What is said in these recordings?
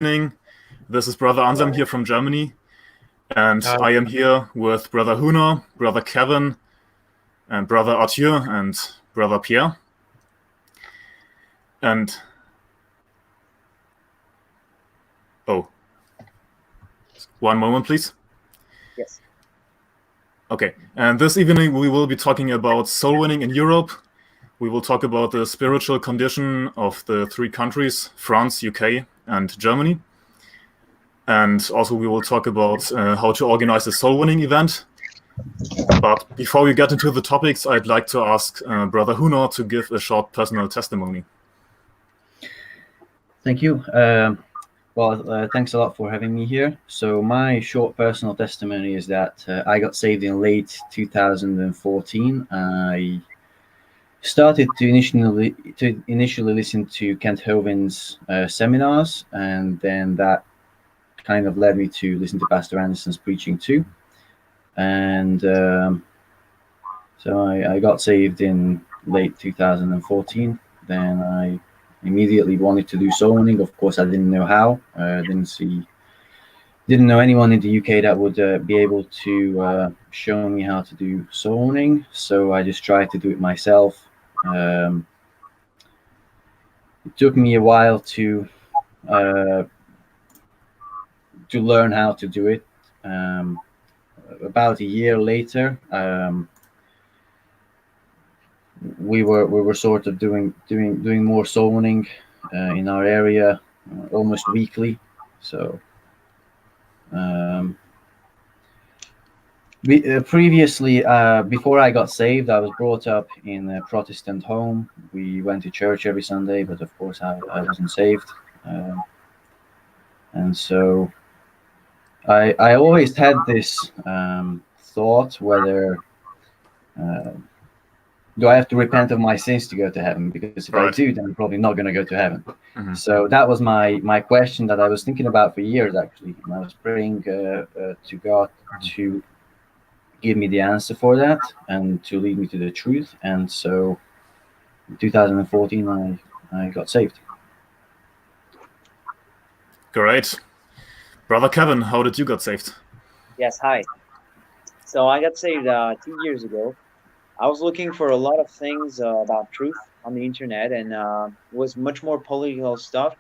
evening. This is Brother Anselm here from Germany, and Hi. I am here with Brother Hunor, Brother Kevin, and Brother Arthur, and Brother Pierre. And one moment, please. Yes. Okay, and this evening we will be talking about soul winning in Europe. We will talk about the spiritual condition of the three countries, France, UK, and Germany. And also we will talk about how to organize a soul winning event. But before we get into the topics, I'd like to ask Brother Hunor to give a short personal testimony. Thank you. Thanks a lot for having me here. So my short personal testimony is that I got saved in late 2014. I started to initially listen to Kent Hovind's seminars, and then that kind of led me to listen to Pastor Anderson's preaching too. And so I got saved in late 2014. Then I immediately wanted to do soul winning. Of course, I didn't know how. Didn't know anyone in the UK that would be able to show me how to do soul winning. So I just tried to do it myself. It took me a while to learn how to do it. About a year later, we were sort of doing more soul winning in our area almost weekly. So previously, before I got saved, I was brought up in a Protestant home. We went to church every Sunday, but of course I wasn't saved, and so I always had this thought whether do I have to repent of my sins to go to heaven? Because if I do, then I'm probably not going to go to heaven. Mm-hmm. So that was my question that I was thinking about for years, actually. And I was praying to God to give me the answer for that and to lead me to the truth. And so in 2014, I got saved. Great. Brother Kevin, how did you get saved? Yes, hi. So I got saved 2 years ago. I was looking for a lot of things about truth on the internet, and it was much more political stuff.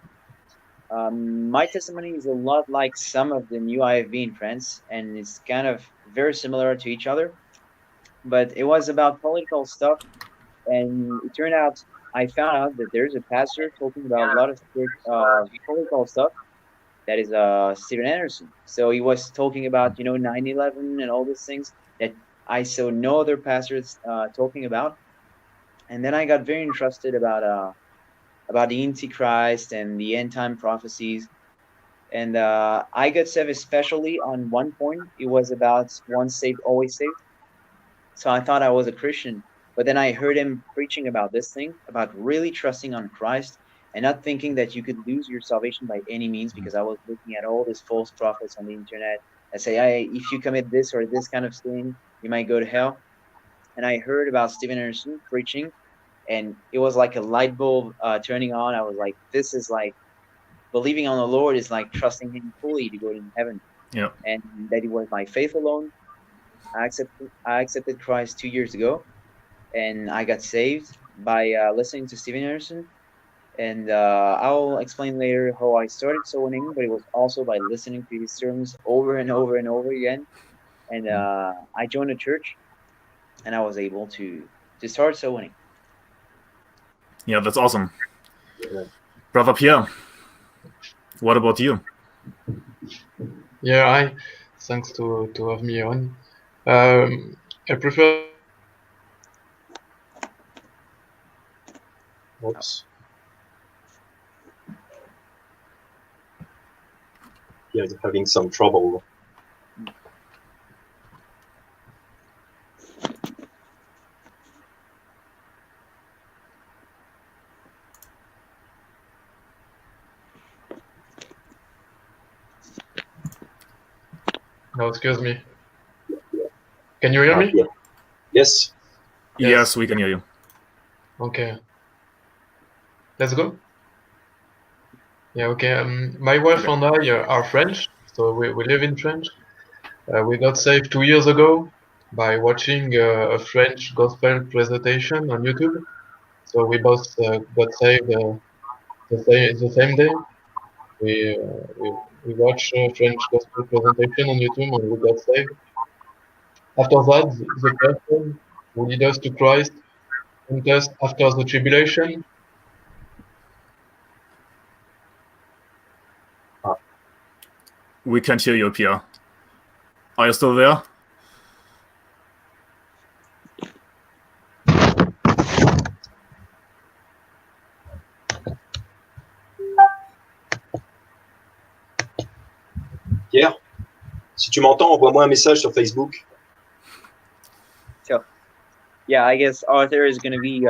My testimony is a lot like some of the new IFB in France, and it's kind of very similar to each other. But it was about political stuff, and it turned out I found out that there's a pastor talking about a lot of political stuff. That is Steven Anderson. So he was talking about 9/11 and all these things that I saw no other pastors talking about. And then I got very interested about the Antichrist and the end time prophecies. And I got saved especially on one point. It was about once saved, always saved. So I thought I was a Christian. But then I heard him preaching about this thing, about really trusting on Christ and not thinking that you could lose your salvation by any means, because I was looking at all these false prophets on the internet that say, hey, if you commit this or this kind of sin, you might go to hell. And I heard about Steven Anderson preaching, and it was like a light bulb turning on. I was like, this is like believing on the Lord is like trusting him fully to go to heaven. Yeah. And that it was my faith alone. I accepted Christ 2 years ago, and I got saved by listening to Steven Anderson. And I'll explain later how I started soul winning, but it was also by listening to his sermons over and over and over again. And I joined a church, and I was able to start soul winning. Yeah, that's awesome. Yeah. Brother Pierre, what about you? Yeah, thanks to have me on. I prefer. Oops. Yeah, having some trouble. No, excuse me. Can you hear me? Yeah. Yes. Yes, we can hear you. Okay. Let's go. Yeah, okay. My wife and I are French, so we live in French. We got saved 2 years ago by watching a French gospel presentation on YouTube. So we both got saved the same day. We watched a French gospel presentation on YouTube and we got saved. After that, the person who lead us to Christ sent us after the tribulation. We can't hear you, Pierre. Are you still there? Pierre, si tu m'entends, envoie-moi un message sur Facebook. So, yeah, I guess Arthur is going to be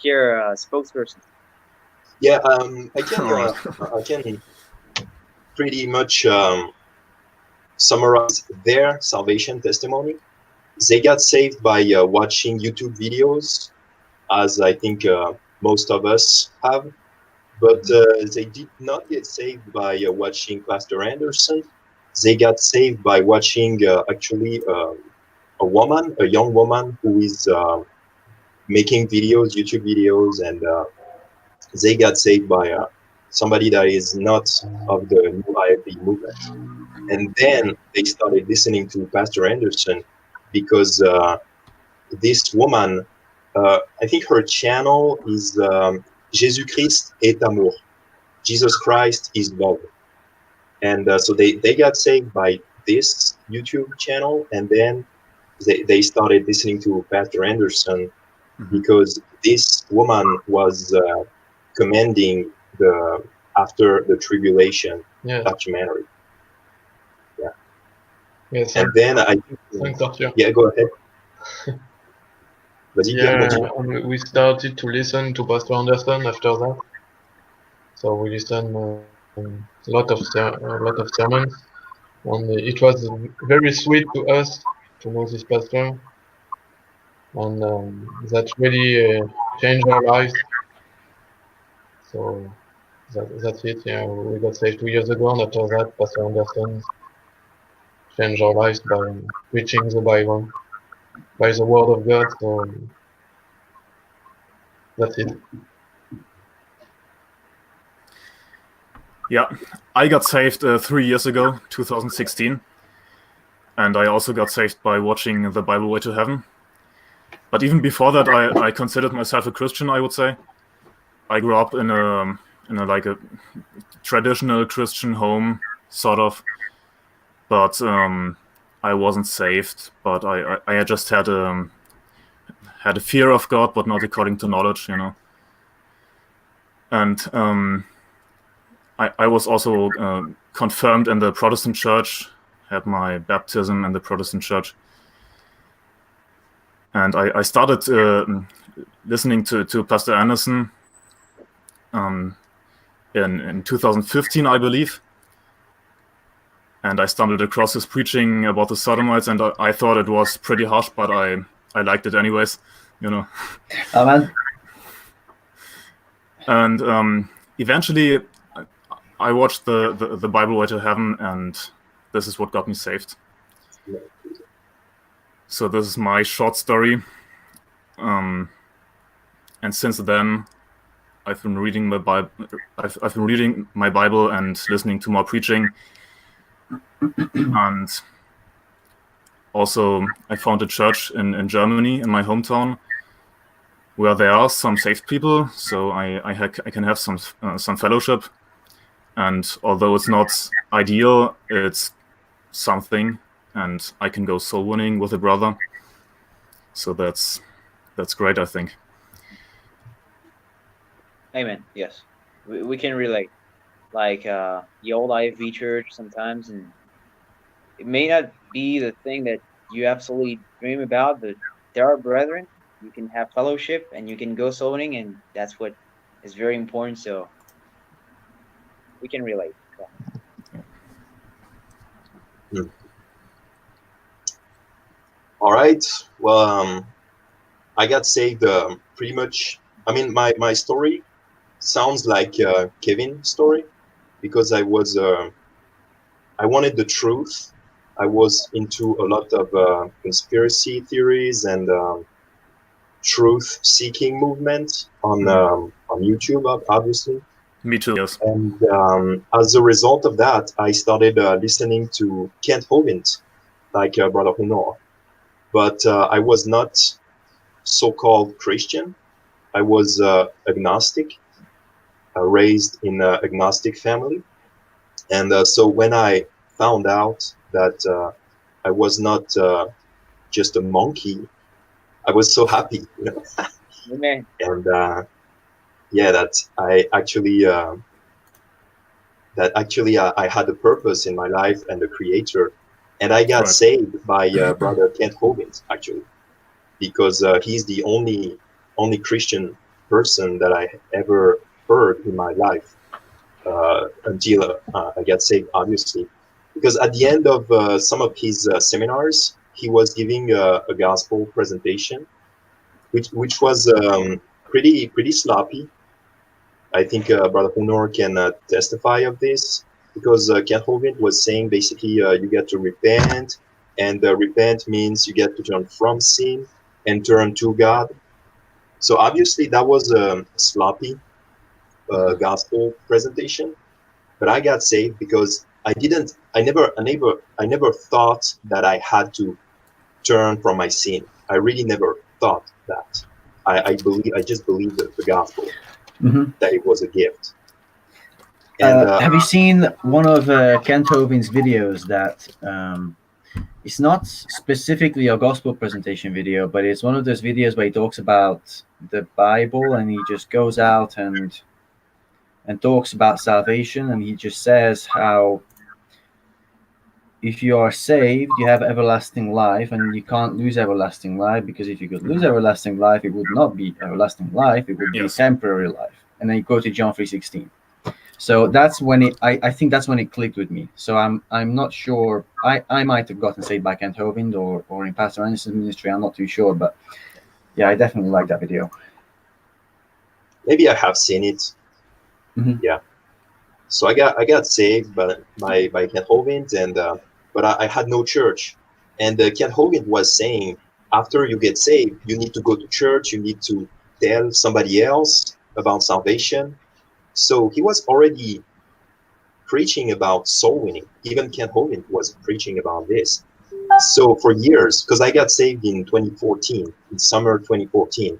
Pierre spokesperson. Yeah, I Alright. can pretty much summarize their salvation testimony. They got saved by watching YouTube videos, as I think most of us have, but they did not get saved by watching Pastor Anderson. They got saved by watching actually a young woman who is making videos, YouTube videos, and they got saved by somebody that is not of the new IFB movement. And then they started listening to Pastor Anderson because this woman, I think her channel is Jésus-Christ est amour. Jesus Christ is love. And so they got saved by this YouTube channel, and then they started listening to Pastor Anderson because this woman was commending the after the tribulation Yes, documentary. yes. And then I think, Thanks, Arthur. yeah, go ahead. Vas-y, Pierre, Yeah, continue. and we started to listen to Pastor Anderson after that. So we listened a lot of sermons, and it was very sweet to us to know this pastor, and that really changed our lives. So that's it. Yeah, we got saved 2 years ago, and after that, Pastor Anderson changed our lives by preaching the Bible, by the Word of God. So that's it. Yeah, I got saved 3 years ago, 2016. And I also got saved by watching The Bible Way to Heaven. But even before that, I considered myself a Christian, I would say. I grew up in a like a traditional Christian home, sort of. But I wasn't saved. But I just had a fear of God, but not according to knowledge, you know. And I was also confirmed in the Protestant church, had my baptism in the Protestant church. And I started listening to Pastor Anderson in 2015, I believe. And I stumbled across his preaching about the Sodomites, and I thought it was pretty harsh, but I liked it anyways, you know. Amen. And eventually, I watched the Bible Way to Heaven, and this is what got me saved. So this is my short story. And since then, I've been reading my Bible. I've been reading my Bible and listening to more preaching. And also, I found a church in Germany, in my hometown, where there are some saved people. So I can have some fellowship. And although it's not ideal, it's something, and I can go soul winning with a brother. So that's great, I think. Amen. Yes, we can relate. Like the old IFB church sometimes, and it may not be the thing that you absolutely dream about, but there are brethren. You can have fellowship, and you can go soul winning, and that's what is very important. So we can relate. Yeah. All right. Well, I got saved pretty much. I mean, my story sounds like Kevin's story, because I wanted the truth. I was into a lot of conspiracy theories and truth-seeking movement on YouTube, obviously. Me too. Yes. And as a result of that, I started listening to Kent Hovind, like Brother Hunor. But I was not so-called Christian. I was agnostic, raised in an agnostic family. And so when I found out that I was not just a monkey, I was so happy, you know. Amen. And yeah, that I had a purpose in my life and a creator. And I got Right. saved by Brother Kent Hovind, actually, because he's the only Christian person that I ever heard in my life until I got saved, obviously. Because at the end of some of his seminars, he was giving a gospel presentation, which was pretty sloppy. I think Brother Hunor can testify of this, because Kent Hovind was saying basically you get to repent, and repent means you get to turn from sin and turn to God. So obviously that was a sloppy gospel presentation, but I got saved because I never thought that I had to turn from my sin. I really never thought that. I just believed the gospel, that it was a gift. And Have you seen one of Kent Hovind's videos that it's not specifically a gospel presentation video, but it's one of those videos where he talks about the Bible, and he just goes out and talks about salvation, and he just says how if you are saved, you have everlasting life, and you can't lose everlasting life, because if you could lose everlasting life, it would not be everlasting life, it would be Yes. temporary life. And then you go to John 3:16. So that's when I think that's when it clicked with me. So I'm not sure. I might have gotten saved by Kent Hovind or in Pastor Anderson's ministry. I'm not too sure, but yeah, I definitely like that video. maybe I have seen it. Mhm. Yeah. So I got saved by Kent Hovind, and but I had no church. And Kent Hovind was saying, after you get saved, you need to go to church. You need to tell somebody else about salvation. So he was already preaching about soul winning. Even Kent Hovind was preaching about this. So for years, because I got saved in 2014, in summer 2014.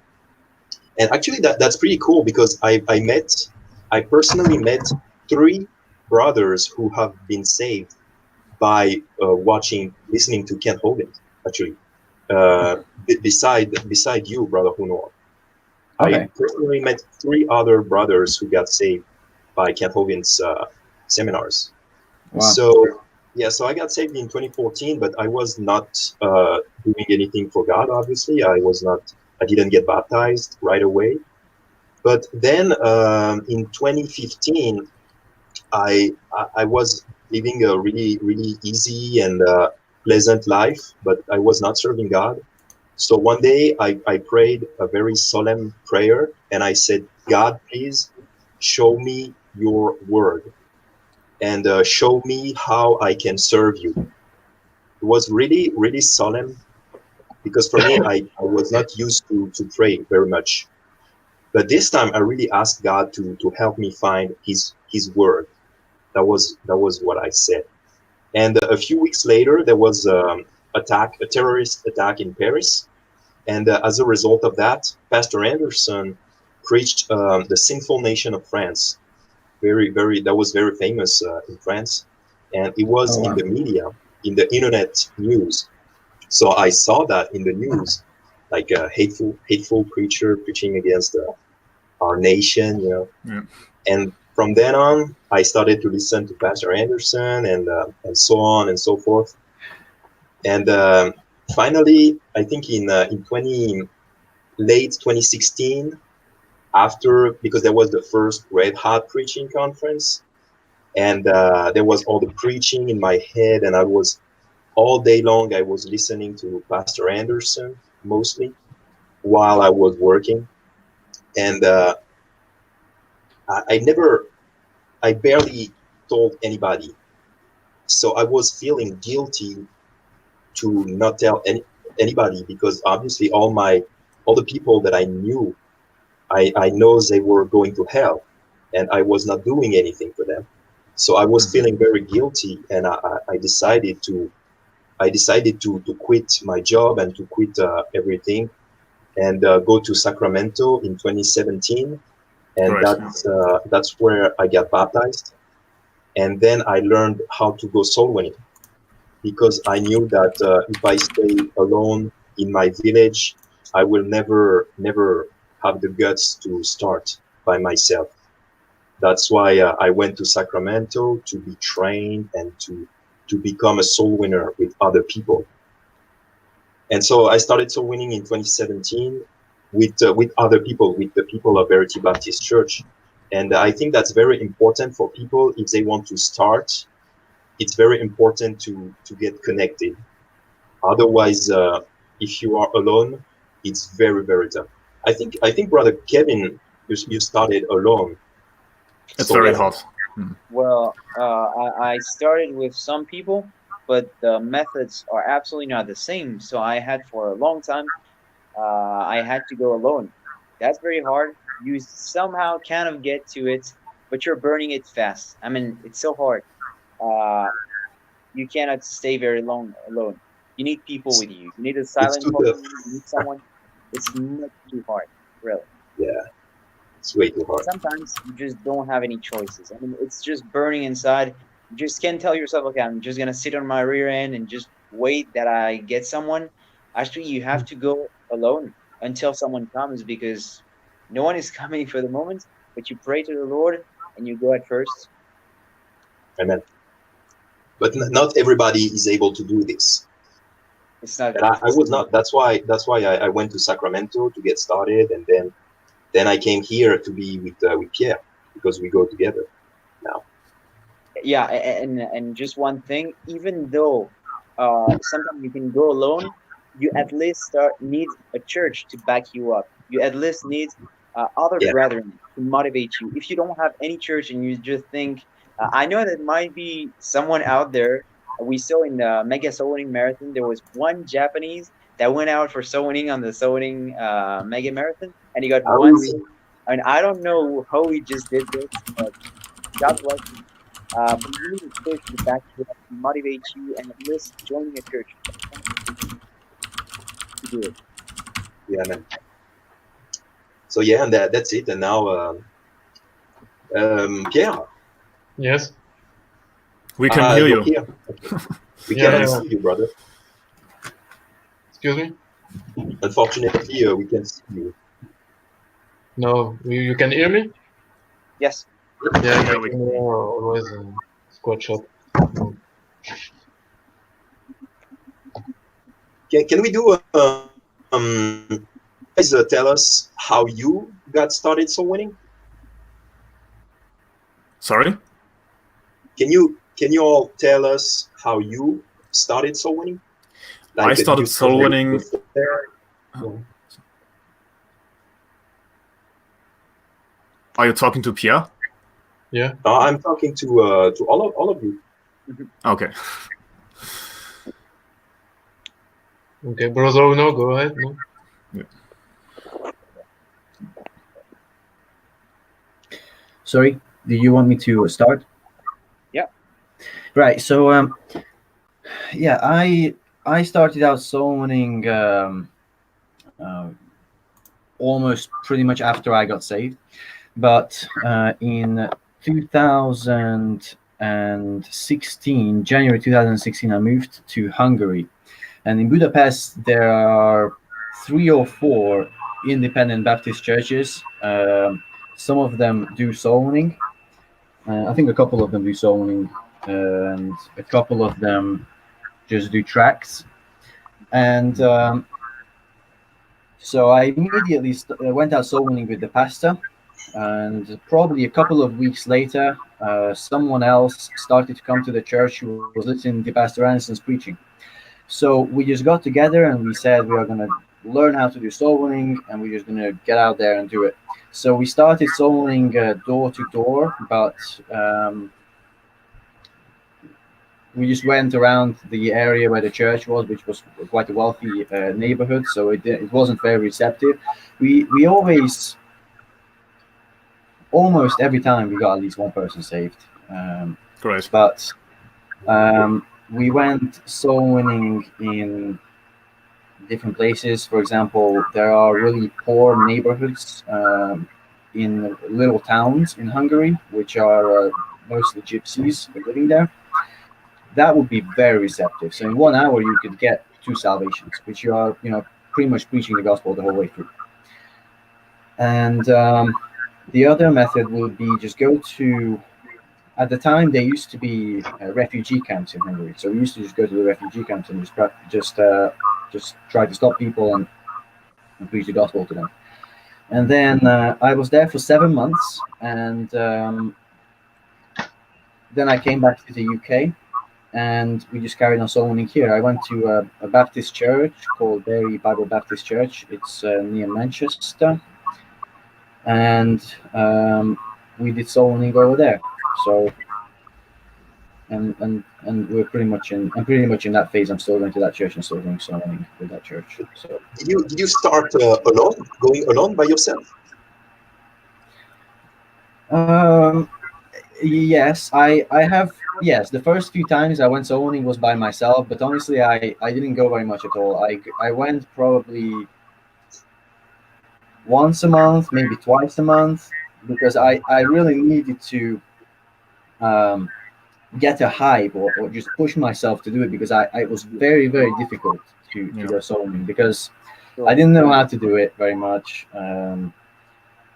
And actually that's pretty cool, because I personally met 3 brothers who have been saved by listening to Kent Hovind, actually. Beside you, Brother Hunor. Okay. I personally met 3 other brothers who got saved by Kent Hovind's seminars. Wow. So yeah, so I got saved in 2014, but I was not doing anything for God. Obviously, I didn't get baptized right away. But then in 2015, I was living a really easy and pleasant life, but I was not serving God. So one day I prayed a very solemn prayer, and I said, God, please show me your word, and show me how I can serve you. It was really solemn, because for me, I was not used to pray very much. But this time I really asked God to help me find his word. That was what I said. And a few weeks later, there was a terrorist attack in Paris. And as a result of that, Pastor Anderson preached the sinful nation of France. That was very famous in France. And it was Oh, wow. in the media, in the internet news. So I saw that in the news, like a hateful preacher preaching against our nation, you know. Yeah. And from then on, I started to listen to Pastor Anderson and so on and so forth. And finally, I think in late 2016, because there was the first Red Hot preaching conference, and there was all the preaching in my head, and I was all day long, I was listening to Pastor Anderson mostly while I was working. And I barely told anybody. So I was feeling guilty to not tell anybody, because obviously all the people that I knew, I know they were going to hell, and I was not doing anything for them. So I was feeling very guilty, and I decided to quit my job and to quit everything, and go to Sacramento in 2017, and Right. that's where I got baptized, and then I learned how to go soul winning, because I knew that if I stay alone in my village, I will never have the guts to start by myself. That's why I went to Sacramento to be trained and to become a soul winner with other people. And so I started soul winning in 2017 with other people, with the people of Verity Baptist Church. And I think that's very important for people if they want to start. It's very important to get connected. Otherwise, if you are alone, it's very, very tough. I think Brother Kevin, you started alone. It's So very yeah. hard. Well, I started with some people, but the methods are absolutely not the same. So I had for a long time, I had to go alone. That's very hard. You somehow kind of get to it, but you're burning it fast. I mean, it's so hard. Uh, you cannot stay very long alone. You need people with you. You need a It's silent too partner. tough. You need someone. It's much too hard, really. Yeah, it's way too hard. Sometimes you just don't have any choices. I mean, it's just burning inside. You just can't tell yourself, okay, I'm just gonna sit on my rear end and just wait that I get someone. Actually, you have to go alone until someone comes, because no one is coming for the moment. But you pray to the Lord and you go at first. Amen. But not everybody is able to do this. It's not. And I was not. That's why I went to Sacramento to get started, and then I came here to be with Pierre, because we go together now. Yeah, and just one thing, even though sometimes you can go alone, you at least need a church to back you up. You at least need other Yeah. brethren to motivate you. If you don't have any church and you just think, I know that might be someone out there. We saw in the mega soul winning marathon, there was one Japanese that went out for soul winning on the soul winning mega marathon, and he got one Oh, soul. I mean, I don't know how he just did this, but God bless him. But you need a church to back you up, to motivate you, and at least joining a church to do it. yeah, man. So yeah, and that's it. And now, Pierre, Yes. We can hear you're you. here. We Yeah, cannot yeah. see you, brother. Excuse me? Unfortunately, we can see you. No, you can hear me? Yes. Yeah, Yeah, my we camera always quite short. Can we do guys tell us how you got started soul winning? Sorry? Can you all tell us how you started soul winning? I started soul winning. Are you talking to Pierre? Yeah. I'm talking to all of you. Okay. Okay, brother Hunor, go ahead. No? Sorry, do you want me to start? Yeah. Right. So, yeah, I started out soul winning almost pretty much after I got saved, but in 2016, January 2016, I moved to Hungary, and in Budapest there are 3 or 4 independent Baptist churches. Some of them do soul winning. I think a couple of them do soul winning, and a couple of them just do tracks. And so I immediately went out soul winning with the pastor, and probably a couple of weeks later, someone else started to come to the church who was listening to Pastor Anselm's preaching. So we just got together and we said we are going to learn how to do soul winning, and we're just going to get out there and do it. So we started soul winning door to door, but we just went around the area where the church was, which was quite a wealthy neighborhood, so it wasn't very receptive. We always, almost every time, we got at least one person saved. Great. But we went soul winning in different places. For example, there are really poor neighborhoods in little towns in Hungary, which are mostly gypsies living there. That would be very receptive. So in 1 hour, you could get 2 salvations, which you are, pretty much preaching the gospel the whole way through. And the other method would be just go to. At the time, there used to be refugee camps in Hungary, so we used to just go to the refugee camps and just try to stop people and preach the gospel to them. And then I was there for 7 months, and then I came back to the UK, and we just carried on soul winning here. I went to a Baptist church called Berry Bible Baptist Church. It's near Manchester, and we did soul winning over there. So, and we're pretty much in. I'm pretty much in that phase. I'm still going to that church and still doing soul winning with that church. So, Did you start alone, going alone by yourself? Yes, I have. Yes, the first few times I went soul winning was by myself, but honestly, I didn't go very much at all. I went probably once a month, maybe twice a month, because I really needed to get a hype or just push myself to do it, because it was very, very difficult to go soul winning, because I didn't know how to do it very much.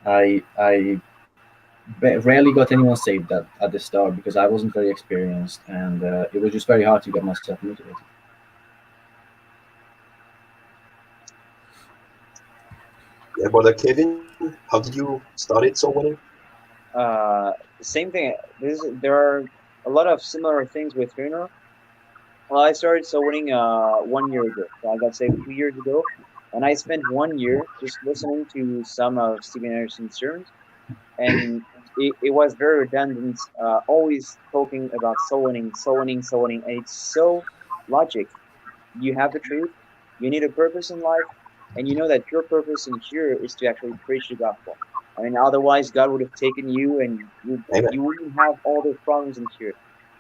I rarely got anyone saved at the start because I wasn't very experienced, and it was just very hard to get myself motivated. Yeah, brother Kevin, how did you start it soul winning? Same thing. There are a lot of similar things with Hunor. Well, I started soul winning 1 year ago. So I got saved 2 years ago, and I spent 1 year just listening to some of Steven Anderson's sermons, and it was very redundant, always talking about soul winning, and it's so logic. You have the truth, you need a purpose in life, and you know that your purpose in here is to actually preach the gospel. I mean, otherwise God would have taken you, and you wouldn't have all those problems in here.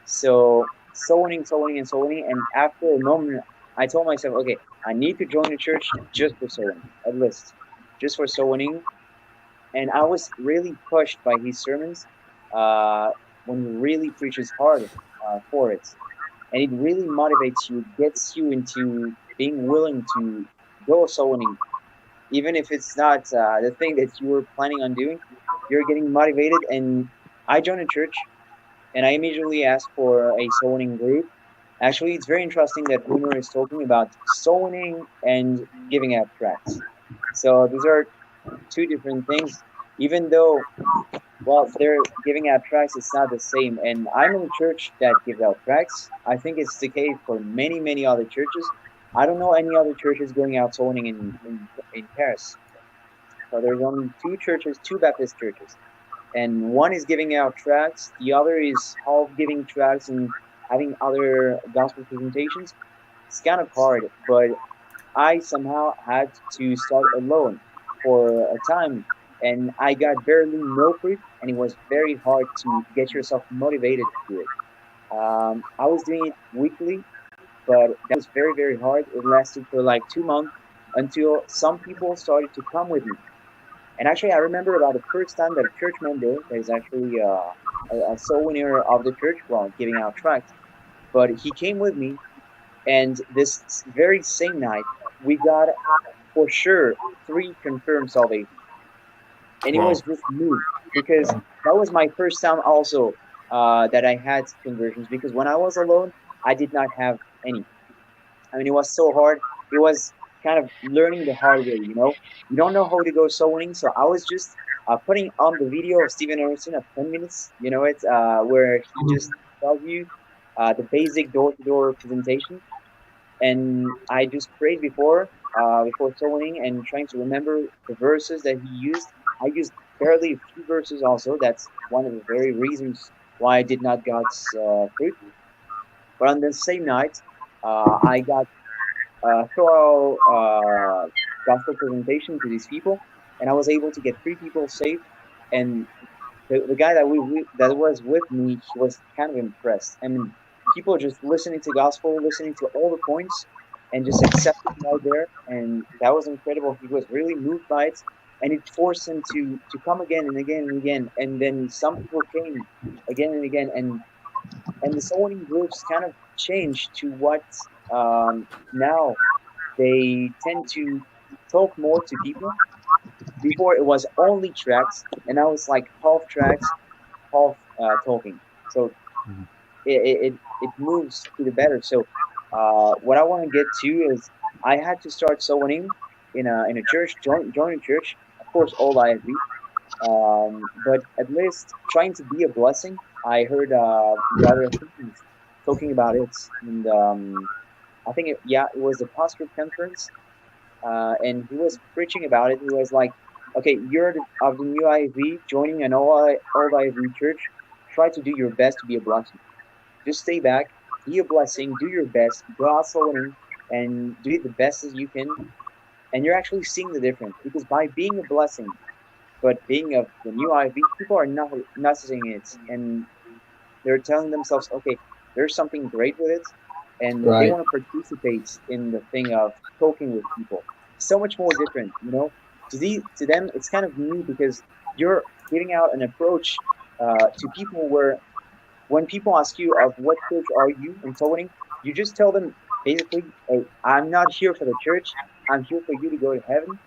So soul winning, and after a moment, I told myself, okay, I need to join the church just for soul winning, at least, just for soul winning. And I was really pushed by his sermons when he really preaches hard for it. And it really motivates you, gets you into being willing to go soul winning. Even if it's not the thing that you were planning on doing, you're getting motivated. And I joined a church, and I immediately asked for a soul winning group. Actually, it's very interesting that Hunor is talking about soul winning and giving out tracts. So these are two different things, even though, well, they're giving out tracts, it's not the same. And I'm in a church that gives out tracts. I think it's the case for many, many other churches. I don't know any other churches going out soul winning in Paris. So there's only two churches, two Baptist churches. And one is giving out tracts, the other is half giving tracts and having other gospel presentations. It's kind of hard, but I somehow had to start alone for a time, and I got barely no fruit, and it was very hard to get yourself motivated to do it. I was doing it weekly, but that was very, very hard. It lasted for like 2 months until some people started to come with me. And actually, I remember about the first time that a church member, that is actually a soul winner of the church, well, giving out tracts, but he came with me, and this very same night, we got for sure 3 confirmed salvations. And it was just me, because that was my first time also that I had conversions, because when I was alone, I did not have any. I mean, it was so hard. It was kind of learning the hard way, you know? You don't know how to go soul winning, so I was just putting on the video of Steven Anderson of 10 minutes, you know, it's where he just tells you the basic door-to-door presentation. And I just prayed before, before soul winning and trying to remember the verses that he used. I used barely a few verses also. That's one of the very reasons why I did not God's fruit. But on the same night, I got thorough gospel presentation to these people, and I was able to get 3 people saved. And the guy that was with me, he was kind of impressed. I mean, people just listening to gospel, listening to all the points, and just accepting right there, and that was incredible. He was really moved by it, and it forced him to come again and again and again. And then some people came again and again, and the soul winning groups kind of changed to what now they tend to talk more to people. Before it was only tracks, and now it's like half tracks, half talking. So it moves to the better. So what I want to get to is I had to start sewing in a church, join a church, of course, all ISV, but at least trying to be a blessing. I heard Brother Athenians talking about it, and I think it was a pastor conference, and he was preaching about it. He was like, "Okay, you're of the new IV, joining an old IV church. Try to do your best to be a blessing. Just stay back, be a blessing, do your best, go out soloing, and do it the best as you can. And you're actually seeing the difference because by being a blessing, but being of the new IV, people are not seeing it, and they're telling themselves, okay, there's something great with it, and they Right. want to participate in the thing of talking with people. So much more different, you know. To them, it's kind of new because you're giving out an approach to people where when people ask you of what church are you and so on, you just tell them basically, hey, I'm not here for the church. I'm here for you to go to heaven,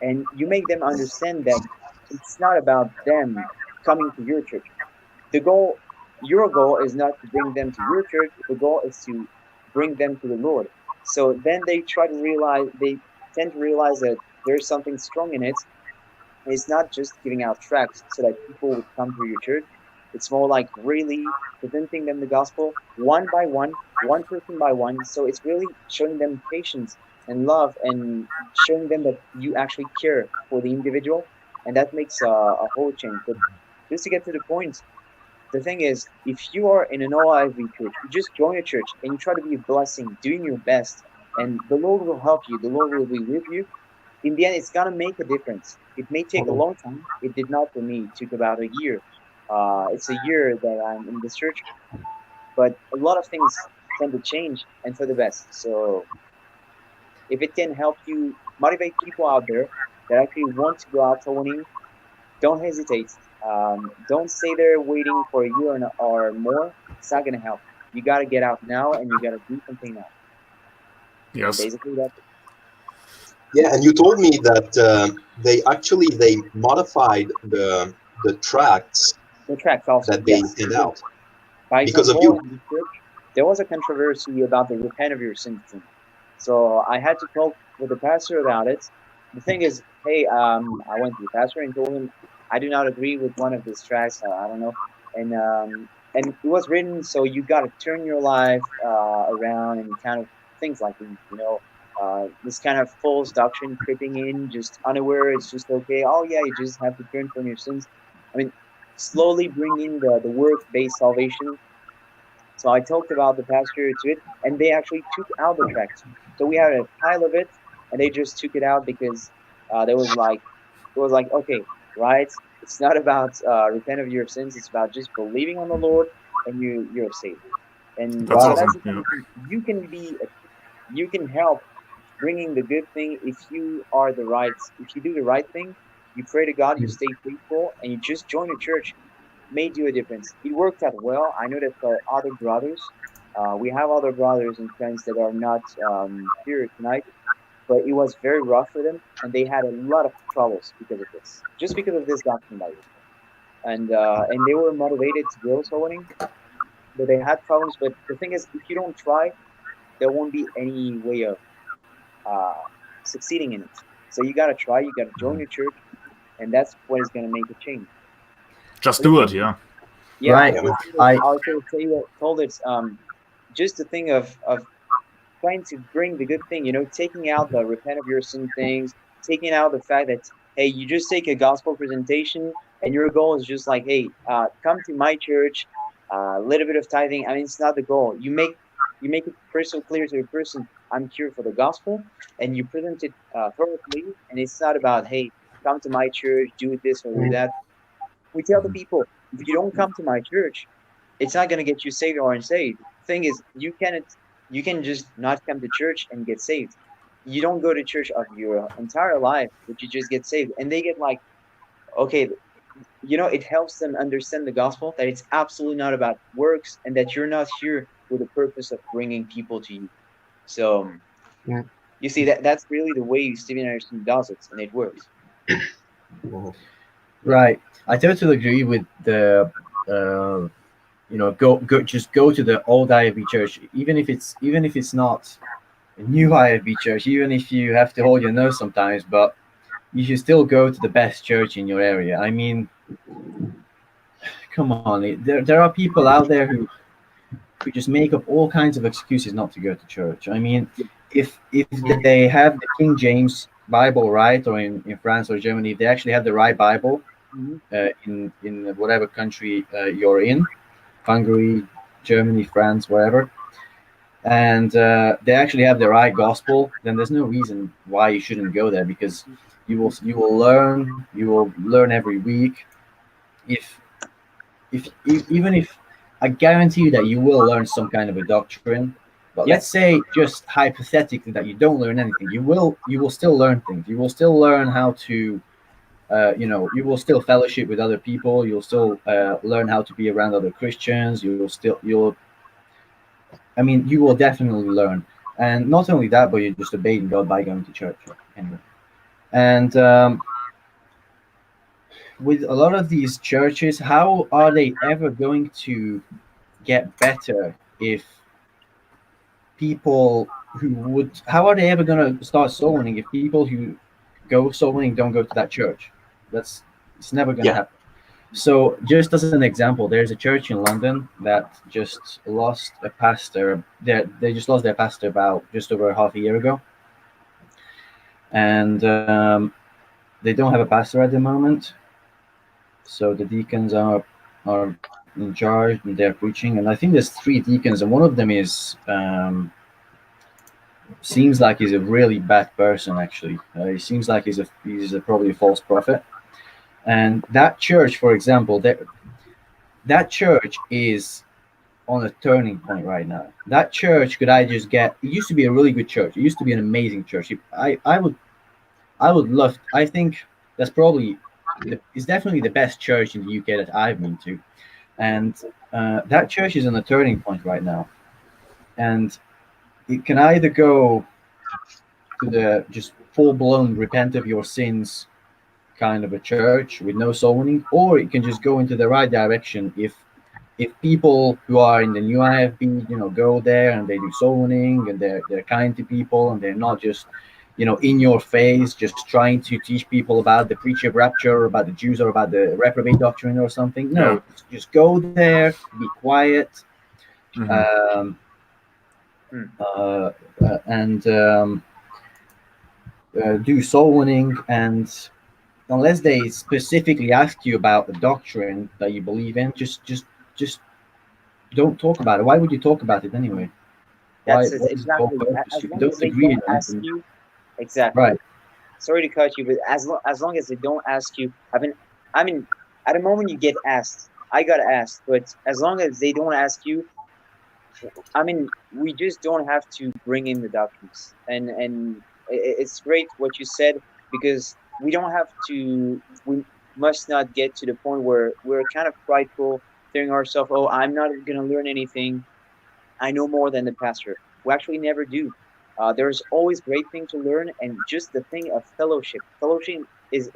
and you make them understand that it's not about them coming to your church. The goal, your goal is not to bring them to your church. The goal is to bring them to the Lord. So then they tend to realize that there's something strong in it. It's not just giving out tracts so that people would come to your church. It's more like really presenting them the gospel one by one person by one. So it's really showing them patience and love and showing them that you actually care for the individual. And that makes a whole change. But just to get to the point, the thing is, if you are in an OIV church, you just join a church and you try to be a blessing, doing your best, and the Lord will help you, the Lord will be with you. In the end, it's gonna make a difference. It may take a long time. It did not for me. It took about a year. It's a year that I'm in this church, but a lot of things tend to change and for the best. So if it can help you motivate people out there that actually want to go out toning, don't hesitate. Don't stay there waiting for a year or more. It's not gonna help. You gotta get out now, and you gotta do something now. Yes. Basically, that's it. Yeah, and you told me that they modified the tracts The tracks also. that they Yes. send out By because of example, you. in the church, there was a controversy about the repent of your sins thing. So I had to talk with the pastor about it. The thing is, hey, I went to the pastor and told him I do not agree with one of these tracks. I don't know, and it was written so you got to turn your life around and kind of things like these, you know. This kind of false doctrine creeping in, just unaware. It's just okay. Oh yeah, you just have to turn from your sins. I mean, slowly bringing the work-based salvation. So I talked about the pastor to it, and they actually took out the tracks. So we had a pile of it, and they just took it out because there was like it was like okay, right? It's not about repent of your sins. It's about just believing on the Lord, and you're saved. And That's so awesome. that's the Yeah. thing. You can help bringing the good thing if you do the right thing. You pray to God, you stay faithful, and you just join a church made you a difference. It worked out well. I know that for other brothers, we have other brothers and friends that are not here tonight, but it was very rough for them, and they had a lot of troubles because of this, just because of this doctrine, by the way. And they were motivated to go soloing, but they had problems. But the thing is, if you don't try, there won't be any way of uh, succeeding in it. So you gotta try. You gotta join your church, and that's what is gonna make a change. Just But the do thing it. Yeah. Yeah, Right. the thing is, I I also told it just the thing of trying to bring the good thing, taking out the repent of your sin things, taking out the fact that, hey, you just take a gospel presentation and your goal is just like, hey, come to my church, a little bit of tithing. I mean, it's not the goal. You make it crystal clear to the person, I'm here for the gospel, and you present it thoroughly, and it's not about, hey, come to my church, do this or do that. We tell the people, if you don't come to my church, it's not going to get you saved or unsaved. Thing is, you can just not come to church and get saved. You don't go to church of your entire life, but you just get saved, and they get like, okay, it helps them understand the gospel, that it's absolutely not about works, and that you're not here with the purpose of bringing people to you. So Yeah. you see, that's really the way Stephen Anderson does it, and it works. Right. I totally agree with the just go to the old IFB church, even if it's not a new IFB church, even if you have to hold your nose sometimes, but you should still go to the best church in your area. I mean, come on, there are people out there who just make up all kinds of excuses not to go to church. I mean, if they have the King James Bible, right, or in France or Germany, if they actually have the right Bible, in whatever country you're in, Hungary, Germany, France, wherever, and they actually have the right gospel, then there's no reason why you shouldn't go there, because you will learn every week. If even if I guarantee you that you will learn some kind of a doctrine, but let's say just hypothetically that you don't learn anything, you will still learn things. You will still learn how to you will still fellowship with other people. You'll still learn how to be around other Christians. You will definitely learn. And not only that, but you're just obeying God by going to church anyway. And with a lot of these churches, how are they ever going to get better if how are they ever going to start soul winning if people who go soul winning don't go to that church? It's never going to happen. So just as an example, there's a church in London that just lost a pastor. They just lost their pastor about just over half a year ago, and they don't have a pastor at the moment. So the deacons are in charge and they're preaching, and I think there's 3 deacons, and one of them is seems like he's a really bad person. Actually, he seems like he's probably a false prophet. And that church, for example, that church is on a turning point right now. That church it used to be a really good church. It used to be an amazing church. I would love. I think that's probably it's definitely the best church in the UK that I've been to, and that church is on a turning point right now, and it can either go to the just full-blown repent of your sins kind of a church with no soul winning, or it can just go into the right direction if people who are in the new IFB, go there and they do soul winning and they're kind to people and they're not just, in your face, just trying to teach people about the preacher of rapture or about the Jews or about the reprobate doctrine or something. No, just go there, be quiet, and do soul winning. And unless they specifically ask you about the doctrine that you believe in, just don't talk about it. Why would you talk about it anyway? That's it, exactly. As long as they don't ask you, exactly. Right. Sorry to cut you, but as long as they don't ask you, I mean, at the moment you get asked, I got asked, but as long as they don't ask you, I mean, we just don't have to bring in the documents, and it's great what you said, because we don't have to. We must not get to the point where we're kind of prideful, telling ourselves, "Oh, I'm not going to learn anything. I know more than the pastor." We actually never do. There's always great thing to learn, and just the thing of fellowship. Fellowship is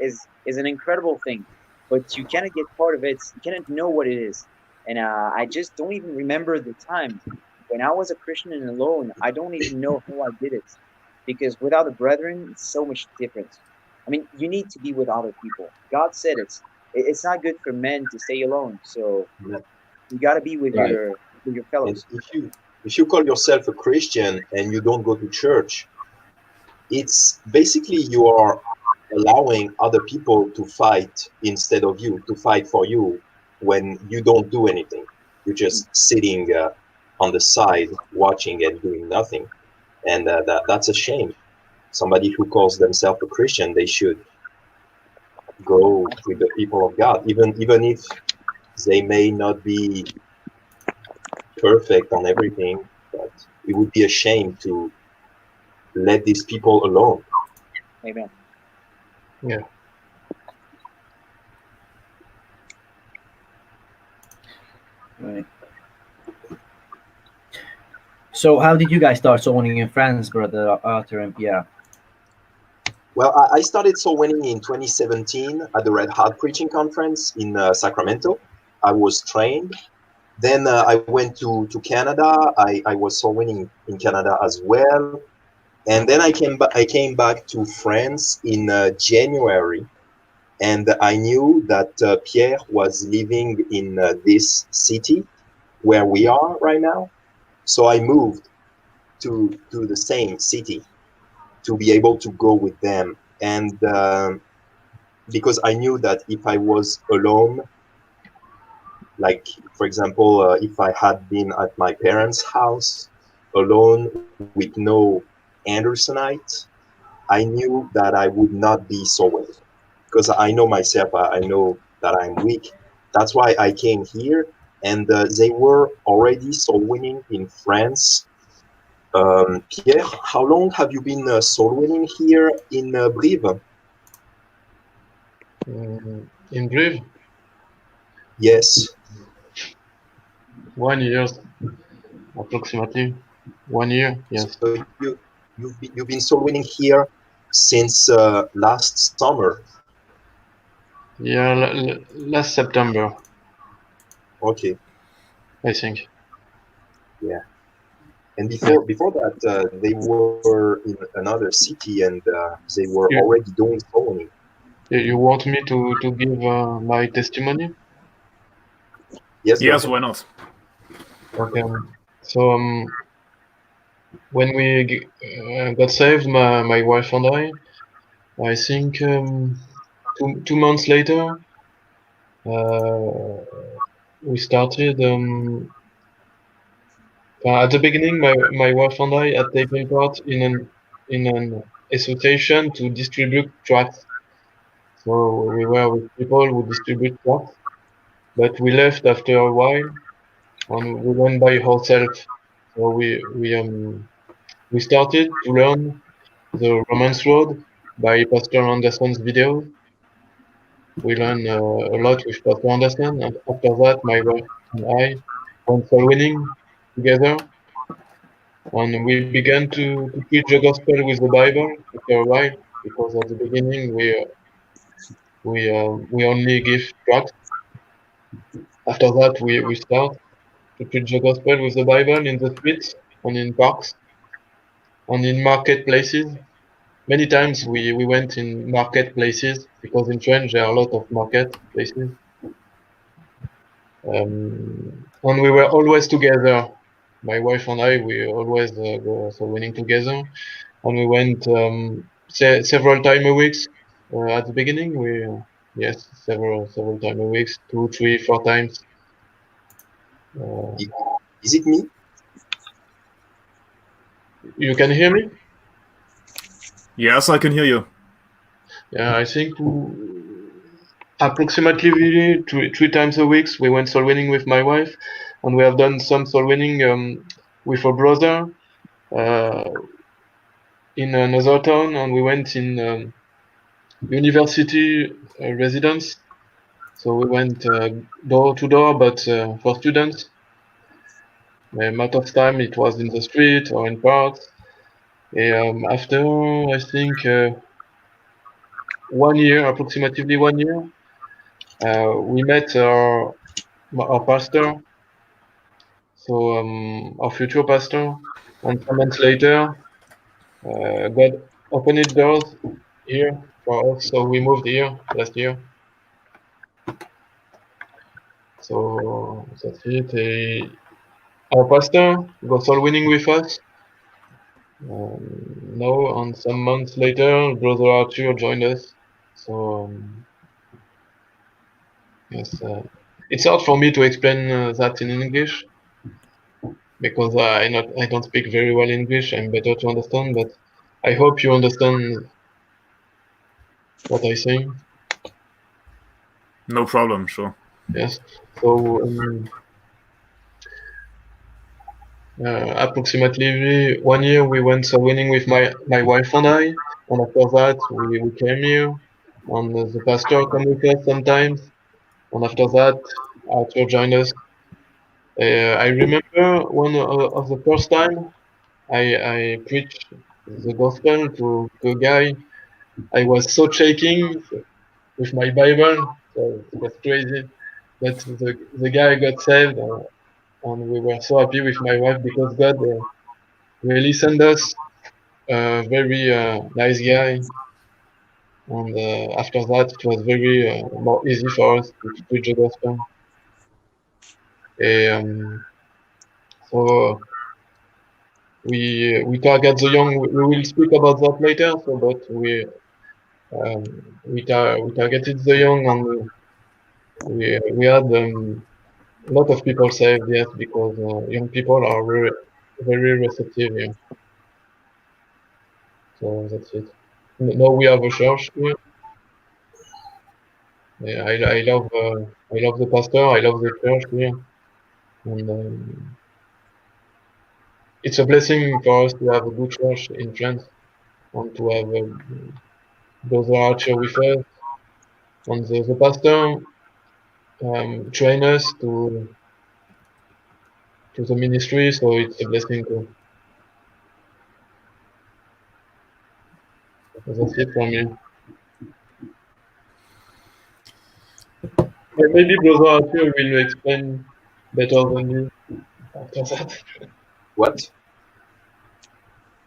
an incredible thing, but you cannot get part of it. You cannot know what it is. And I just don't even remember the time when I was a Christian and alone. I don't even know how I did it, because without the brethren, it's so much different. I mean, you need to be with other people. God said it's not good for men to stay alone. So you got to be with your fellows. if you call yourself a Christian and you don't go to church, it's basically you are allowing other people to fight instead of you, to fight for you when you don't do anything. You're just sitting on the side watching and doing nothing. And that's a shame. Somebody who calls themselves a Christian, they should go with the people of God, even if they may not be perfect on everything, but it would be a shame to let these people alone. Amen. Yeah. Right. So, how did you guys start soloing in France, brother Arthur and Pierre? Well, I started soul winning in 2017 at the Red Hat Preaching Conference in Sacramento. I was trained. Then I went to Canada. I was soul winning in Canada as well. And then I came back to France in January. And I knew that Pierre was living in this city where we are right now. So I moved to the same city to be able to go with them. And because I knew that if I was alone, like, for example, if I had been at my parents' house alone with no Andersonite, I knew that I would not be so well. Because I know myself, I know that I'm weak. That's why I came here, and they were already soul winning in France. Pierre, how long have you been soul winning here in Brive? In brief, Yes. 1 year, approximately 1 year. Yes. So you've been soul winning here since last summer. Yeah, last September, Okay. I think. Yeah. And before that, they were in another city and they were You, already doing soul winning. you want me to give my testimony? Yes, go Yes, ahead. why not? Okay. So when we got saved, my wife and I think 2 months later, we started. At the beginning, my wife and I had taken part in an association to distribute tracts. So we were with people who distribute tracts, but we left after a while and we went by ourselves. So we started to learn the Romance Road by Pastor Anderson's video. We learned a lot with Pastor Anderson, and after that, my wife and I went soul winning together, and we began to preach the gospel with the Bible after a while, because at the beginning we only give tracts. After that, we start to preach the gospel with the Bible in the streets and in parks and in marketplaces. Many times we went in marketplaces because in French there are a lot of marketplaces. And we were always together. My wife and I, we always go so winning together. And we went several times a week. At the beginning, yes, several times a week, 2, 3, 4 times. Is it me? You can hear me? Yes, I can hear you. Yeah, I think approximately really three times a week we went soul winning with my wife, and we have done some soul winning with a brother in another town, and we went in university residence. So we went door to door, but for students. A lot of time it was in the street or in parks. After I think 1 year, approximately 1 year, we met our pastor, so our future pastor, and some months later, God opened doors here for us, so we moved here last year. So that's it. our pastor got soul winning with us. Now, and some months later, Brother Arthur joined us. So yes, it's hard for me to explain that in English because I don't speak very well English. I'm better to understand, but I hope you understand what I say. No problem, sure. Yes. So approximately 1 year we went soul winning with my wife and I, and after that we came here, and the pastor come with us sometimes, and after that Arthur joined us. I remember one of the first time I preached the gospel to a guy. I was so shaking with my Bible, so it was crazy. But the guy got saved, and we were so happy with my wife because God really sent us a very nice guy. And after that, it was very more easy for us to preach the gospel. Um, so we target the young. We will speak about that later. So, but we targeted the young, and we had a lot of people saved. Yes, because young people are very receptive. Yeah. So that's it. Now we have a church here. Yeah, I love the pastor. I love the church here, and it's a blessing for us to have a good church in France and to have Brother Archer with us. And the pastor train us to the ministry, so it's a blessing too. That's it from me. Maybe Brother Archer will explain better than me after that. What?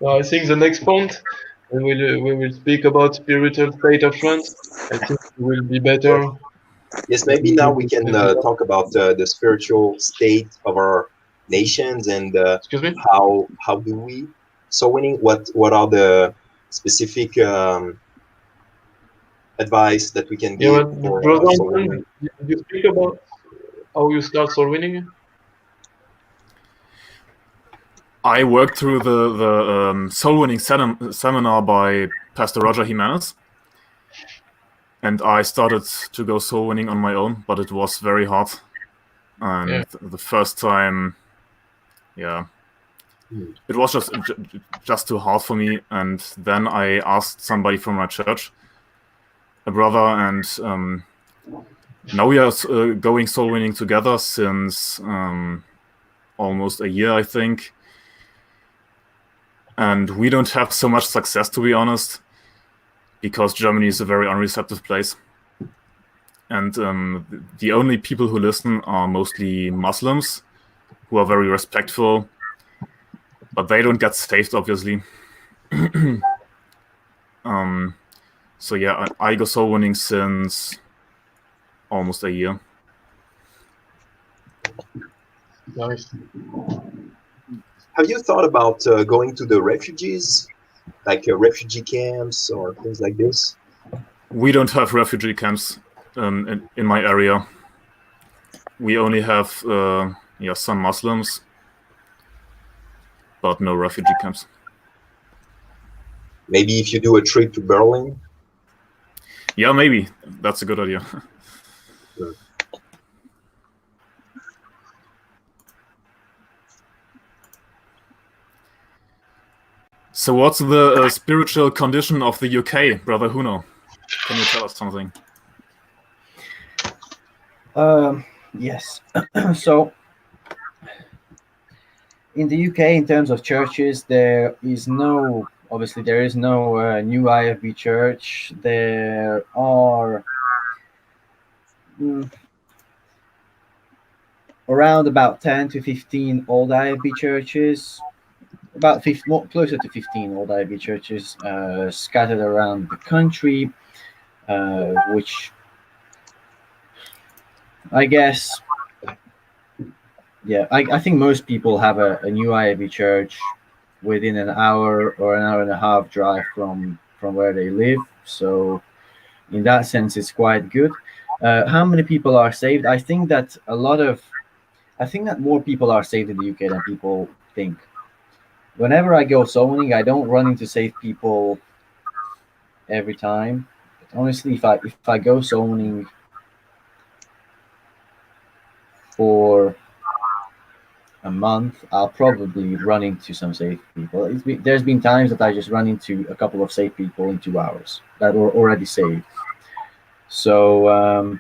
I think the next point we will speak about spiritual state of France. I think it will be better. Yes, maybe now we can talk about the spiritual state of our nations and Excuse me? how do we so winning. What are the specific advice that we can Yeah, give but for Brother soul Anselm, winning? did you speak about how you start soul winning? I worked through the soul winning seminar by Pastor Roger Jimenez, and I started to go soul winning on my own, but it was very hard. And the first time, yeah, it was just too hard for me. And then I asked somebody from my church, a brother, and now we are going soul winning together since almost a year, I think. And we don't have so much success, to be honest, because Germany is a very unreceptive place. And the only people who listen are mostly Muslims, who are very respectful, but they don't get saved, obviously. So yeah, I go soul winning since almost a year. Nice. Have you thought about going to the refugees, like refugee camps or things like this? We don't have refugee camps in my area. We only have some Muslims, but no refugee camps. Maybe if you do a trip to Berlin. Yeah, maybe that's a good idea. So what's the spiritual condition of the UK, Brother Hunor? Can you tell us something? Yes. So in the UK, in terms of churches, there is no new IFB church. There are around about 10 to 15 old IFB churches, about 50, more, closer to 15 old IFB churches scattered around the country, which I guess yeah, I think most people have a new IFB church within an hour or an hour and a half drive from where they live. So in that sense, it's quite good. How many people are saved? I think that more people are saved in the UK than people think. Whenever I go soloing, I don't run into saved people every time. But honestly, if I go soloing for a month, I'll probably run into some safe people. There's been times that I just run into a couple of safe people in 2 hours that were already saved. So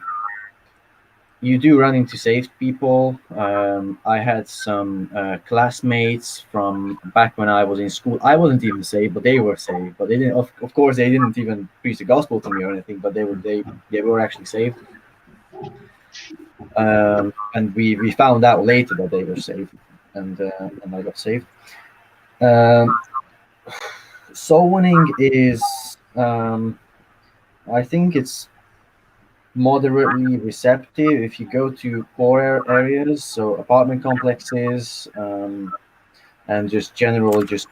you do run into safe people. I had some classmates from back when I was in school. I wasn't even saved, but they were saved. But they didn't. Of course, they didn't even preach the gospel to me or anything. But they were actually saved. And we found out later that they were saved, and I got saved. Soul winning is, I think it's moderately receptive if you go to poor areas, so apartment complexes, and just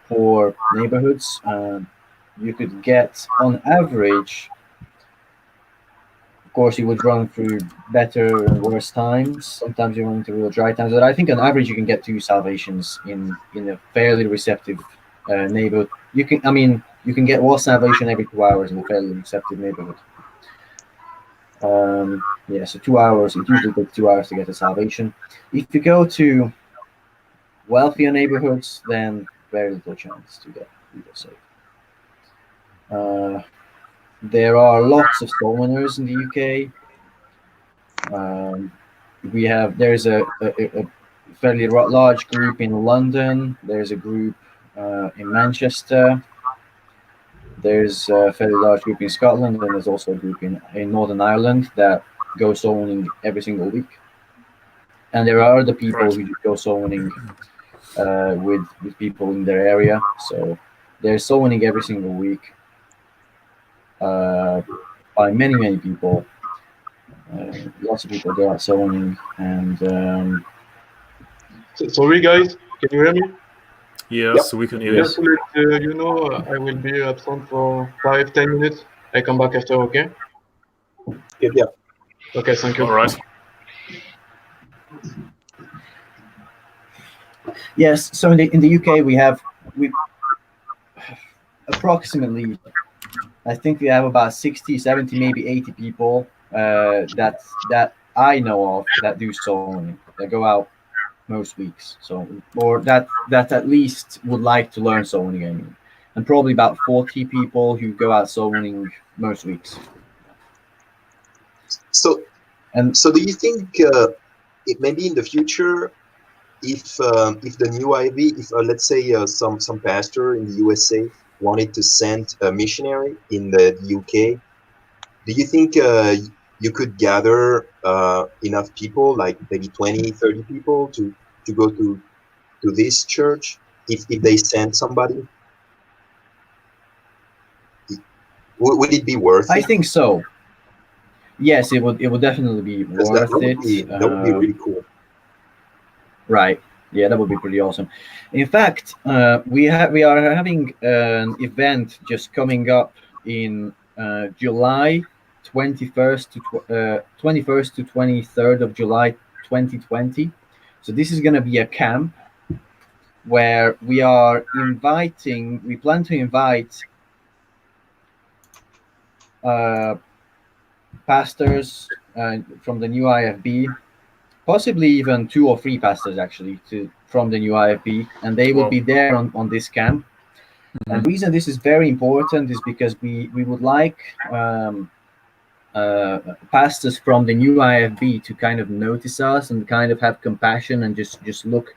poor neighborhoods. You could get, on average, of course, you would run through better and worse times. Sometimes you run into real dry times, but I think on average you can get 2 salvations in a fairly receptive neighborhood. You can get one salvation every 2 hours in a fairly receptive neighborhood. Yeah, so 2 hours. It usually takes 2 hours to get a salvation. If you go to wealthier neighborhoods, then very little chance to get saved. There are lots of soul winners in the UK. There's a fairly large group in London. There's a group in Manchester. There's a fairly large group in Scotland, and there's also a group in Northern Ireland that go soul winning every single week. And there are other people who go soul winning with people in their area. So there's soul winning every single week by many people. Lots of people go out soul winning, and Sorry, guys, can you hear me? Yes, we can hear you. Just to let you know, I will be absent for 5-10 minutes. I come back after, okay? Yeah. Okay, thank you. All right. Yes, so in the UK we approximately, I think we have about 60, 70, maybe 80 people that I know of that do soul winning, that go out most weeks. So, or that at least would like to learn soul winning. I mean, and probably about 40 people who go out soul winning most weeks. So do you think it maybe in the future, if the new IB, if let's say some pastor in the USA wanted to send a missionary in the UK, do you think you could gather enough people, like maybe 20, 30 people to go to this church if they send somebody? Would it be worth it? I think so. Yes, it would definitely be worth it. That would be really cool. Right. Yeah, that would be pretty awesome. In fact, we are having an event just coming up in July 21st to 23rd of July 2020. So this is going to be a camp where we plan to invite pastors from the new IFB, possibly even 2 or 3 pastors actually from the new IFB, and they will be there on this camp. Mm-hmm. And the reason this is very important is because we would like pastors from the new IFB to kind of notice us and kind of have compassion and just look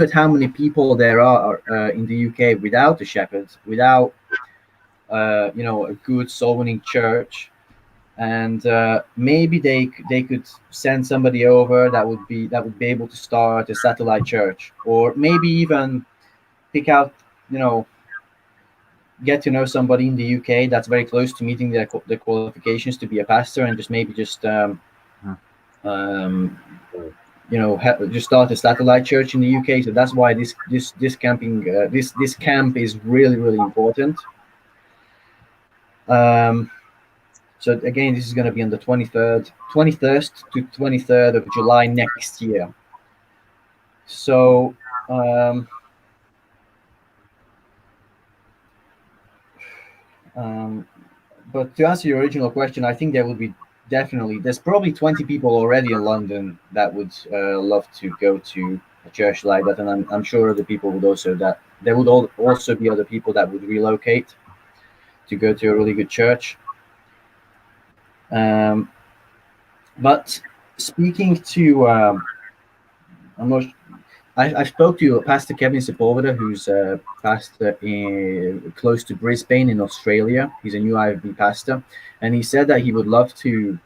at how many people there are in the UK without a shepherd, without a good soul winning church. And maybe they could send somebody over that would be able to start a satellite church, or maybe even pick out, get to know somebody in the UK that's very close to meeting the just start a satellite church in the UK. So that's why this camp is really, really important. So again, this is going to be on the 21st to 23rd of July next year. So but to answer your original question, I think there will be there's probably 20 people already in London that would love to go to a church like that, and I'm sure other people would also there would also be other people that would relocate to go to a really good church. But speaking to I spoke to Pastor Kevin Sepulveda, who's a pastor close to Brisbane in Australia. He's a new IFB pastor, and he said that he would love to,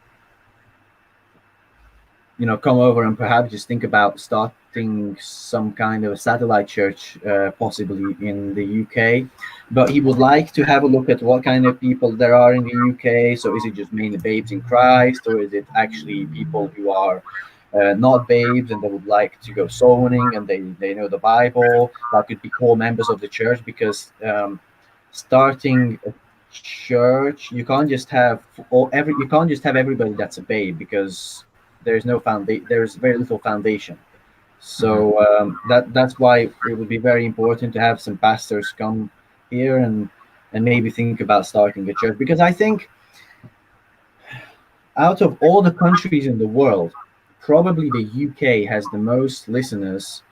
come over and perhaps just think about starting some kind of a satellite church, possibly in the UK. But he would like to have a look at what kind of people there are in the UK. So is it just mainly babes in Christ, or is it actually people who are not babes and they would like to go soul winning and they know the Bible, that could be core members of the church? Because starting a church, you can't just have everybody that's a babe, because there's very little foundation. So that's why it would be very important to have some pastors come here and maybe think about starting a church, because I think out of all the countries in the world, probably the UK has the most listeners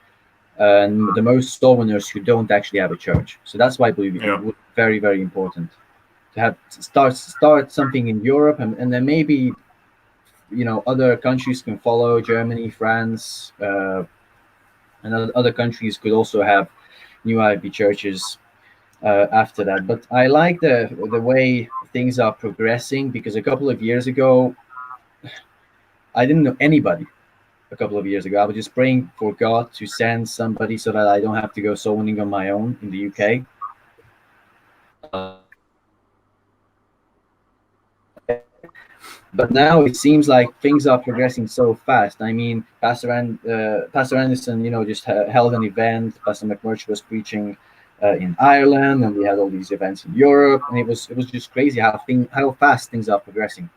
and the most soul winners who don't actually have a church. So that's why it would be very, very important to start something in Europe, and then maybe other countries can follow. Germany, France, and other countries could also have new IB churches after that. But I like the way things are progressing, because a couple of years ago, I didn't know anybody. A couple of years ago, I was just praying for God to send somebody so that I don't have to go soul winning on my own in the UK. But now it seems like things are progressing so fast. I mean, Pastor Anderson, just held an event. Pastor McMurch was preaching in Ireland, and we had all these events in Europe, and it was just crazy how fast things are progressing.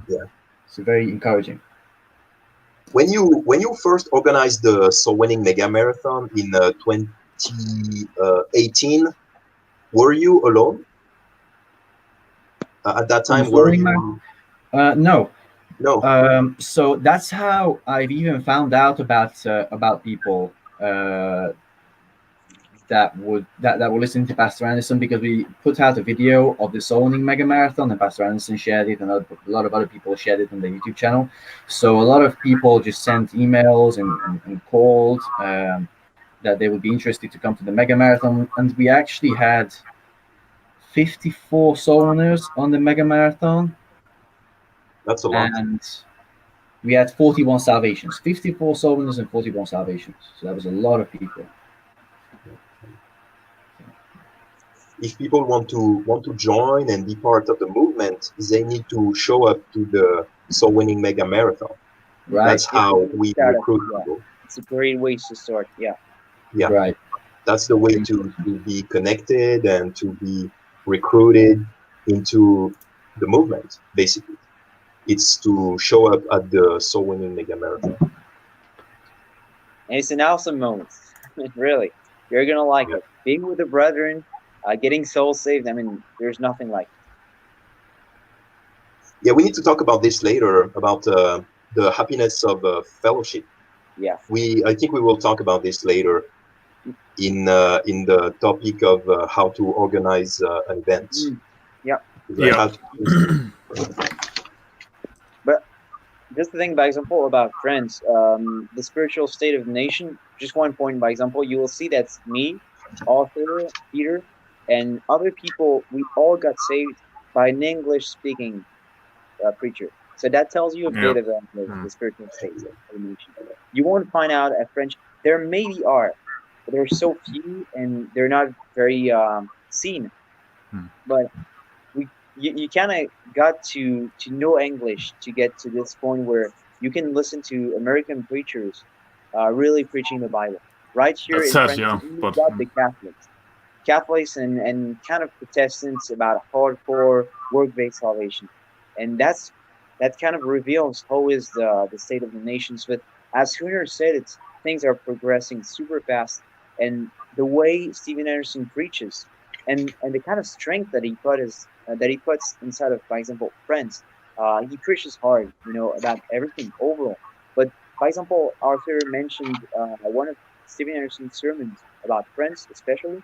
Yeah, it's very encouraging. When you first organized the Soul Winning Mega Marathon in 2018, were you alone? At that time, were you? No. No. So that's how I've even found out about people that were listening to Pastor Anderson, because we put out a video of the Soul Winning Mega Marathon, and Pastor Anderson shared it, and a lot of other people shared it on the YouTube channel. So a lot of people just sent emails and called that they would be interested to come to the Mega Marathon, and we actually had 54 soul winners on the Mega Marathon. That's a lot. And we had 41 salvations, 54 soul winners and 41 salvations. So that was a lot of people. If people want to join and be part of the movement, they need to show up to the Soul Winning Mega Marathon. Right. That's how we recruit people. It's a great way to start. Yeah. Right. That's the way to be connected and to be recruited into the movement, basically. It's to show up at the Soul Winning Mega Marathon. And it's an awesome moment. Really. You're going to like it. Being with the brethren, getting souls saved, I mean, there's nothing like it. Yeah, we need to talk about this later, about the happiness of fellowship. Yeah. I think we will talk about this later in the topic of how to organize an event. Yeah. But just to think, by example, about friends, the spiritual state of the nation, just one point, by example, you will see that's me, Arthur, Peter, and other people, we all got saved by an English-speaking preacher. So that tells you a bit about the spiritual state of the nation. You won't find out at French. There maybe are, but there are so few, and they're not very seen. But you kind of got to know English to get to this point where you can listen to American preachers really preaching the Bible. Right here That's in sad, France, yeah, you've but got the Catholics and kind of Protestants about hardcore work-based salvation, and that kind of reveals how is the state of the nations. But as Hunor said, things are progressing super fast, and the way Stephen Anderson preaches, and the kind of strength that he puts inside of, for example, Friends. He preaches hard, about everything overall. But for example, Arthur mentioned one of Stephen Anderson's sermons about Friends, especially,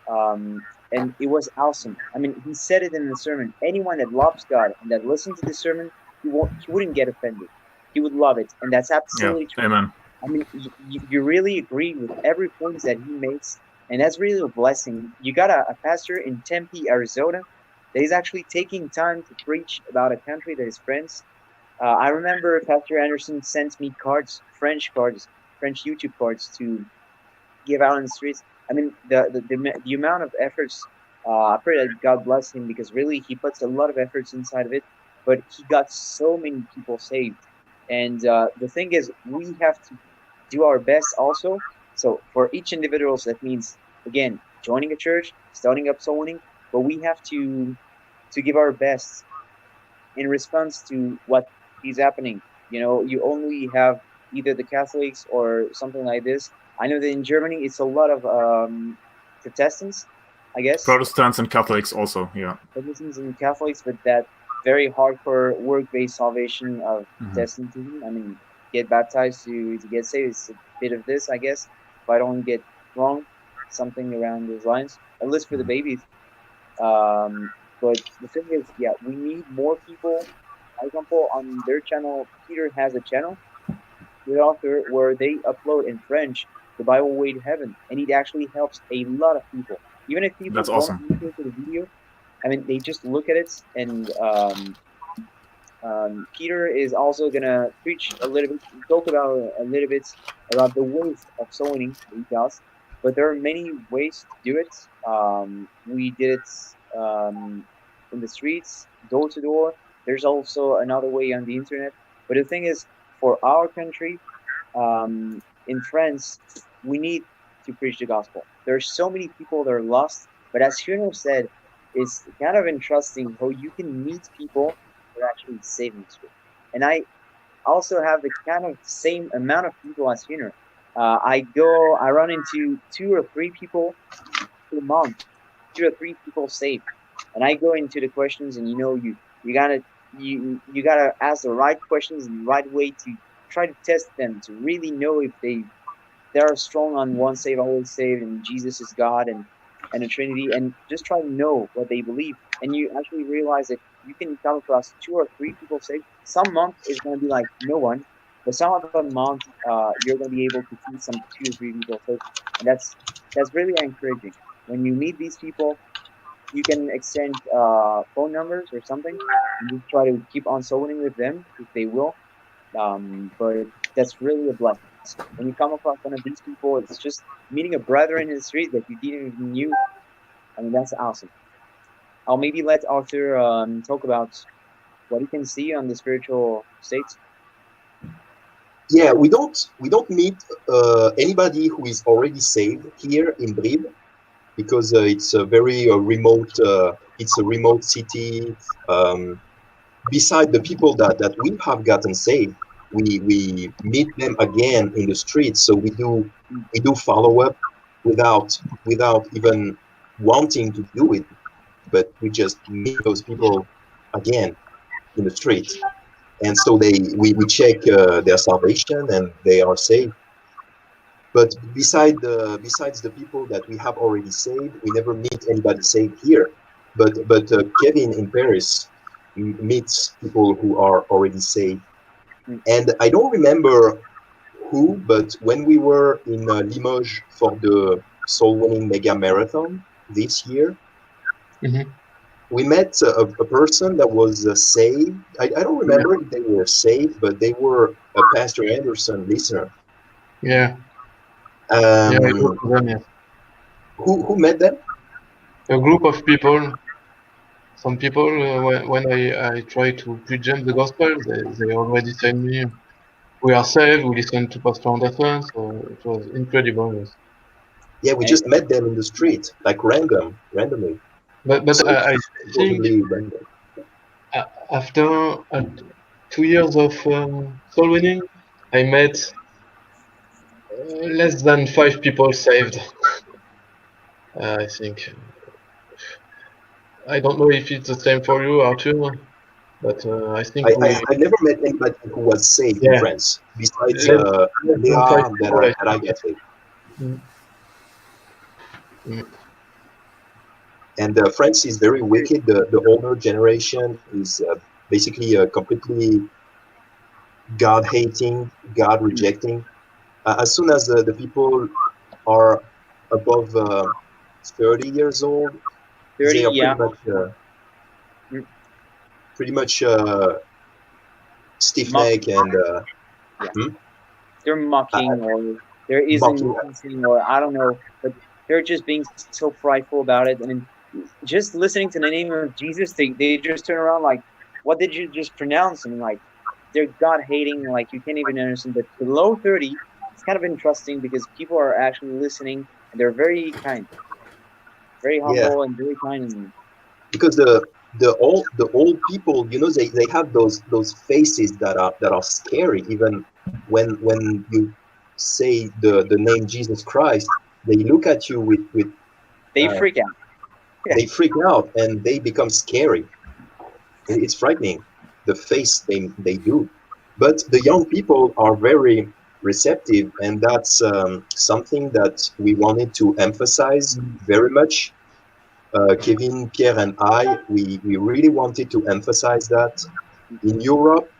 and it was awesome. I mean, he said it in the sermon. Anyone that loves God and that listens to the sermon, he wouldn't get offended. He would love it, and that's yeah, absolutely true. amen. I mean, you really agree with every point that he makes, and that's really a blessing. You got a pastor in Tempe, Arizona, that is actually taking time to preach about a country that is France. I remember Pastor Anderson sent me French YouTube cards to give out on the streets. I mean, the amount of efforts. I pray that God bless him because really he puts a lot of efforts inside of it. But he got so many people saved, and the thing is, we have to do our best also. So for each individual, that means again joining a church, starting up soul winning, but we have to give our best in response to what is happening. You only have either the Catholics or something like this. I know that in Germany it's a lot of Protestants, I guess, Protestants and Catholics also, yeah. Protestants and Catholics, but that very hardcore work-based salvation of Mhm. Protestantism. I mean, get baptized to get saved is a bit of this, I guess. If I don't get wrong, something around those lines, at least for the babies. But the thing is, yeah, we need more people. For example, on their channel, Peter has a channel with author where they upload in French the Bible Way to Heaven, and it actually helps a lot of people. Even if people That's don't awesome. listen to the video, I mean, they just look at it, and Peter is also gonna preach a little bit, talk about a little bit about the ways of sowing he does. But there are many ways to do it. We did it in the streets, door to door. There's also another way on the internet. But the thing is, for our country, in France, we need to preach the gospel. There's so many people that are lost, but as Hunor said, it's kind of interesting how you can meet people that are actually saving you. And I also have the kind of same amount of people as Hunor. I run into 2 or 3 people per month, 2 or 3 people saved, and I go into the questions, and you gotta you gotta ask the right questions in the right way to try to test them to really know if they are strong on once saved always saved and Jesus is God and the Trinity, and just try to know what they believe, and you actually realize that you can come across 2 or 3 people saved. Some month is going to be like no one, but some other month you're going to be able to see some 2 or 3 people saved, and that's really encouraging. When you meet these people, you can exchange phone numbers or something, and just try to keep on soloing with them if they will. But that's really a blessing. When you come across one of these people, it's just meeting a brother in the street that you didn't even knew. I mean, that's awesome. I'll maybe let Arthur talk about what he can see on the spiritual states. Yeah, we don't meet anybody who is already saved here in Brive because it's a very remote. It's a remote city. Beside the people that we have gotten saved, we meet them again in the streets. So we do follow up without even wanting to do it, but we just meet those people again in the street, and so we check their salvation and they are saved. But besides the people that we have already saved, we never meet anybody saved here. But Kevin in Paris meets people who are already saved, Mm. and I don't remember who, but when we were in Limoges for the Soul Winning Mega Marathon this year, Mhm. we met a person that was saved. I don't remember if they were saved, but they were a Pastor Anderson listener. Yeah, yeah, I Um, talked to them, yes. who met them? A group of people. Some people, when I try to preach them the gospel, they already tell me we are saved. We listen to Pastor Anderson, so it was incredible. Yes. Yeah, we just met them in the street, like randomly. But So I it's think totally random. after 2 years of soul winning, I met less than 5 people saved. I think. I don't know if it's the same for you, Arthur, but I think I never met anybody who was saved in yeah, France besides less, less than five Léa people. that I got saved. Mm. Mm. And France is very wicked. The older generation is basically completely God hating, God rejecting. As soon as the people are above 30 years old, 30, they are yeah. Mm. pretty much stiff Mocking. neck and They're mocking, or there isn't mocking. teaching, or I don't know, but they're just being so frightful about it. I mean, just listening to the name of Jesus, they just turn around like, what did you just pronounce? And like, they're God hating, like you can't even understand. But below 30, it's kind of interesting because people are actually listening and they're very kind, very Yeah, humble and very kind. And because the old people, they have those faces that are scary. Even when you say the name Jesus Christ, they look at you with they uh, freak out. Yeah, they freak out and they become scary. It's frightening, the face they do. But the young people are very receptive, and that's something that we wanted to emphasize very much. Kevin, Pierre, and we really wanted to emphasize that in Europe,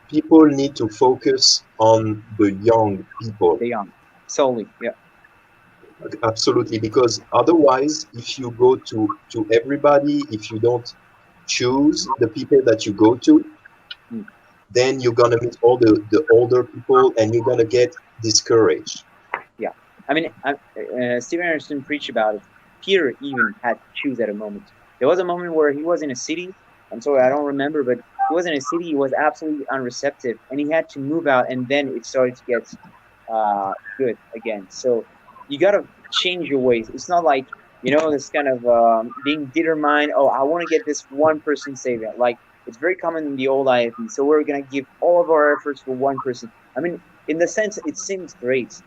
people need to focus on the young people. they solely. Yeah, Absolutely, because otherwise, if you go to everybody, if you don't choose the people that you go to, mm. then you're gonna meet all the older people and you're gonna get discouraged. Yeah. I mean, Stephen Anderson preached about it. Peter even had to choose at a moment. There was a moment where he was in a city. I'm sorry, I don't remember, but he was in a city. He was absolutely unreceptive, and he had to move out. And then it started to get good again. So you gotta change your ways. It's not like this kind of being determined. Oh, I want to get this one person saved. Like it's very common in the old IFB. So we're gonna give all of our efforts for one person. I mean, in the sense, it seems great,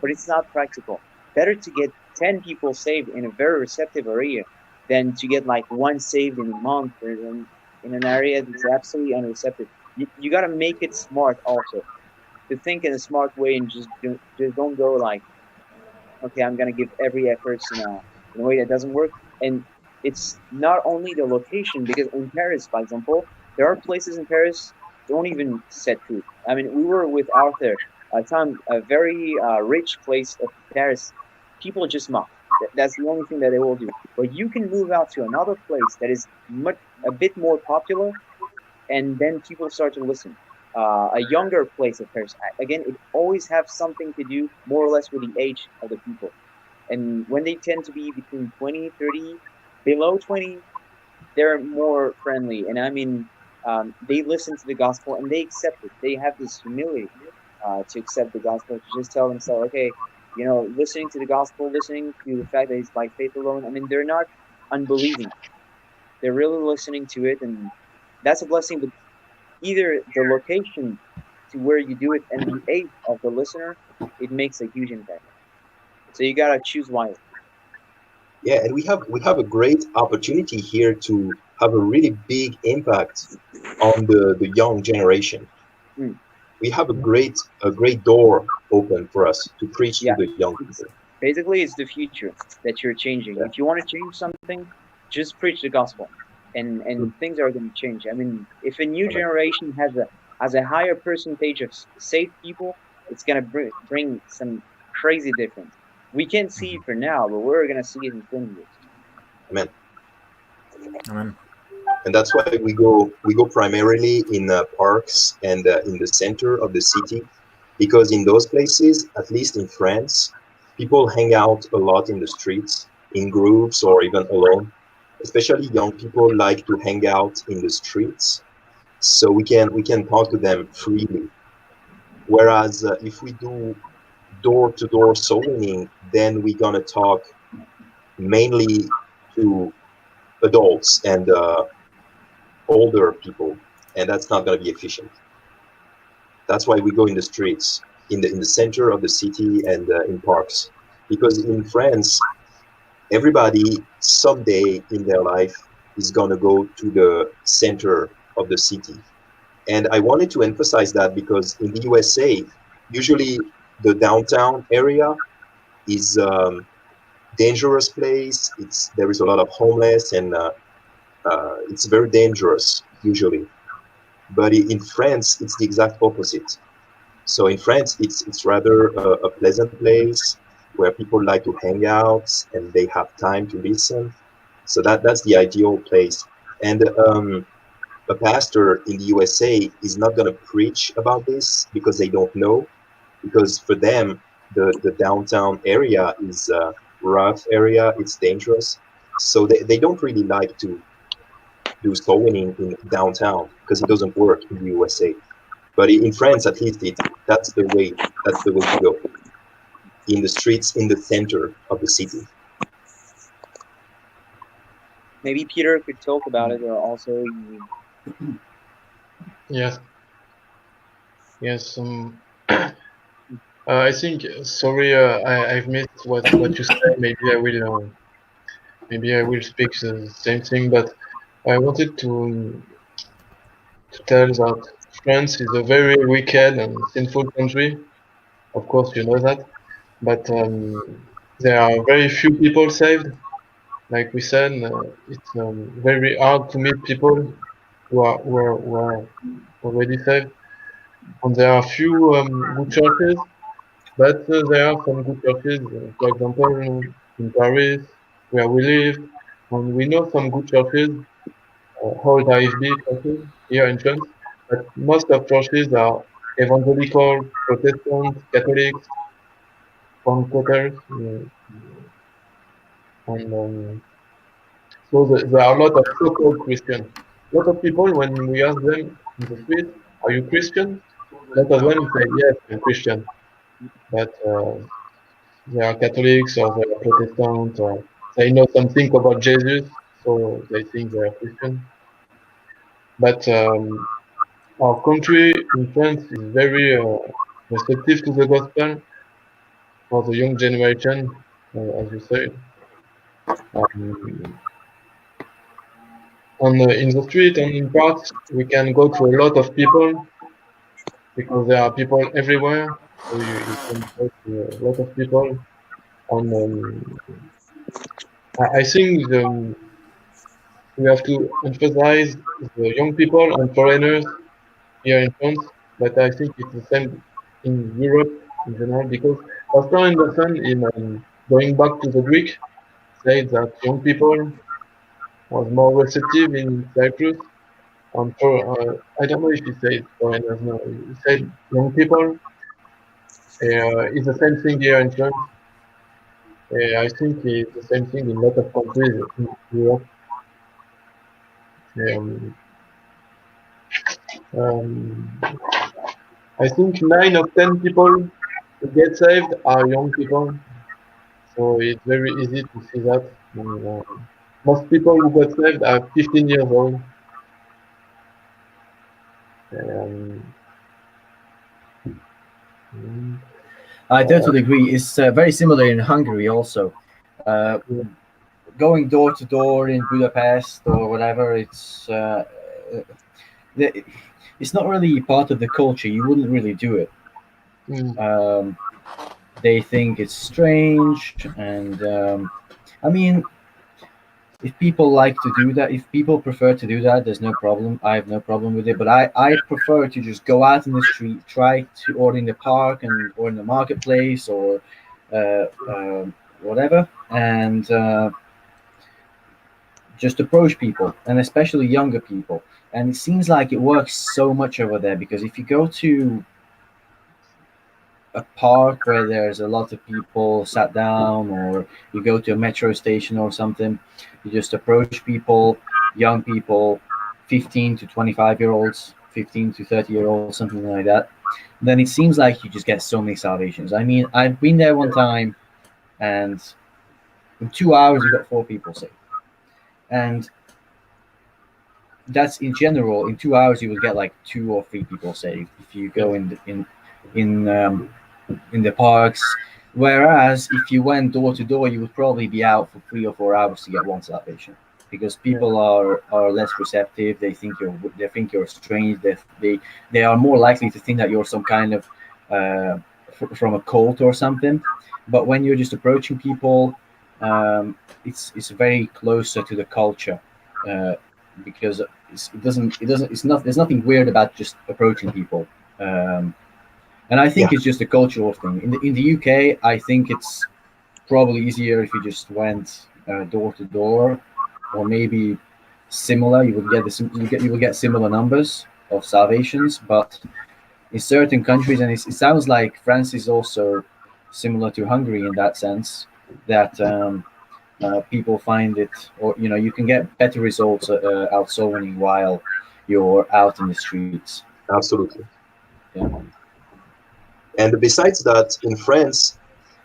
but it's not practical. Better to get 10 people saved in a very receptive area than to get like one saved in a month or in an area that's absolutely unreceptive. You got to make it smart also, to think in a smart way and just don't go like, okay, I'm gonna give every effort in a way that doesn't work. And it's not only the location, because in Paris, for example, there are places in Paris don't even set food. I mean, we were with Arthur, a very rich place of Paris. People just mock. That's the only thing that they will do. But you can move out to another place that is a bit more popular, and then people start to listen. A younger place of Paris, again, it always have something to do more or less with the age of the people. And when they tend to be between 20, 30, below 20, they're more friendly. And I mean, they listen to the gospel and they accept it. They have this humility to accept the gospel, to just tell themselves, okay, listening to the gospel, listening to the fact that it's by faith alone. I mean, they're not unbelieving. They're really listening to it, and that's a blessing. But either the location to where you do it and the age of the listener, it makes a huge impact. So you gotta choose wisely. Yeah, and we have a great opportunity here to have a really big impact on the young generation. Mm. We have a great door open for us to preach to Yeah, the young it's people. basically it's the future that you're changing. Yeah. If you want to change something, just preach the gospel, and things are going to change. I mean, if a new Amen. generation has a higher percentage of saved people, it's going to bring some crazy difference. We can't see it for now, but we're going to see it in 20 years. Amen. Amen. And that's why we go primarily in parks and in the center of the city, because in those places, at least in France, people hang out a lot in the streets in groups or even alone. Especially young people like to hang out in the streets, so we can talk to them freely. Whereas if we do door-to-door soul winning, then we're gonna talk mainly to adults and older people, and that's not gonna be efficient. That's why we go in the streets, in the center of the city and in parks, because in France, everybody someday in their life is gonna go to the center of the city. And I wanted to emphasize that because in the USA, usually the downtown area is dangerous place. There is a lot of homeless and it's very dangerous usually. But in France, it's the exact opposite. So in France, it's rather a pleasant place where people like to hang out and they have time to listen. So that's the ideal place. And a pastor in the USA is not going to preach about this because they don't know. Because for them, the downtown area is a rough area, it's dangerous. So they don't really like to do soul winning in downtown because it doesn't work in the USA. But in France, at least, that's the way to go. In the streets, in the center of the city. Maybe Peter could talk about it also. Yes. Yes. I think. Sorry, I've missed what you said. Maybe I will speak the same thing. But I wanted to tell that France is a very wicked and sinful country. Of course, you know that. But there are very few people saved. Like we said, it's very hard to meet people who are already saved. And there are few good churches, but there are some good churches. For example, in Paris, where we live, and we know some good churches, old ISB churches here in France. But most of churches are evangelical, Protestant, Catholics, Pentecostals, and so there are a lot of so-called Christians. A lot of people, when we ask them in the street, "Are you Christian?" A lot of them say, "Yes, I'm Christian." But they are Catholics or they are Protestant or they know something about Jesus, so they think they are Christian. But our country in France is very receptive to the gospel for the young generation, as you said. In the street and in parks, we can go to a lot of people because there are people everywhere. So you can go to a lot of people. And I think we have to emphasize the young people and foreigners here in France, but I think it's the same in Europe in general because Pastor Anderson, in going back to the Greek, said that young people was more receptive in Cyprus. I don't know if he said foreigners, no, he said young people. It's the same thing here in France. I think it's the same thing in a lot of countries in Europe. Um, um, I think 9 of 10 people who get saved are young people, so it's very easy to see that. And, most people who got saved are 15 years old. Um, I totally agree. It's very similar in Hungary also. Going door to door in Budapest or whatever, it's not really part of the culture. You wouldn't really do it. They think it's strange, and I mean, if people like to do that, if people prefer to do that, there's no problem. I have no problem with it. But I prefer to just go out in the street, try to, or in the park or in the marketplace or whatever, and just approach people, and especially younger people. And it seems like it works so much over there because if you go to a park where there's a lot of people sat down, or you go to a metro station or something, you just approach people, young people, 15 to 25-year-olds, 15 to 30-year-olds, something like that, then it seems like you just get so many salvations. I mean, I've been there one time, and in 2 hours you got 4 people saved, and that's in general. In 2 hours you will get like 2 or 3 people saved if you go in the parks. Whereas if you went door to door, you would probably be out for 3 or 4 hours to get one salvation, because people are less receptive. They think you're strange. They are more likely to think that you're some kind of from a cult or something. But when you're just approaching people, it's very closer to the culture, because there's nothing weird about just approaching people. And I think it's just a cultural thing. In the UK, I think it's probably easier if you just went door to door, or maybe similar. You will get similar numbers of salvations, but in certain countries, and it sounds like France is also similar to Hungary in that sense, that people find it, or you can get better results out soul winning while you're out in the streets. Absolutely. Yeah. And besides that, in France,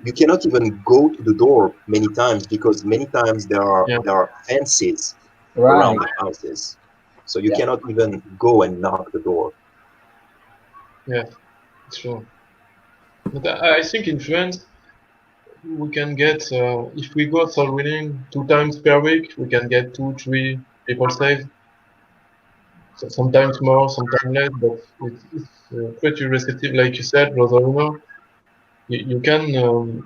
you cannot even go to the door many times, because many times there are fences around the houses, so you cannot even go and knock the door. Yeah, it's true. But I think in France we can get, if we go soul winning 2 times per week, we can get 2-3 people saved. So sometimes more, sometimes less, but it's pretty receptive, like you said, Brother Hunor. You can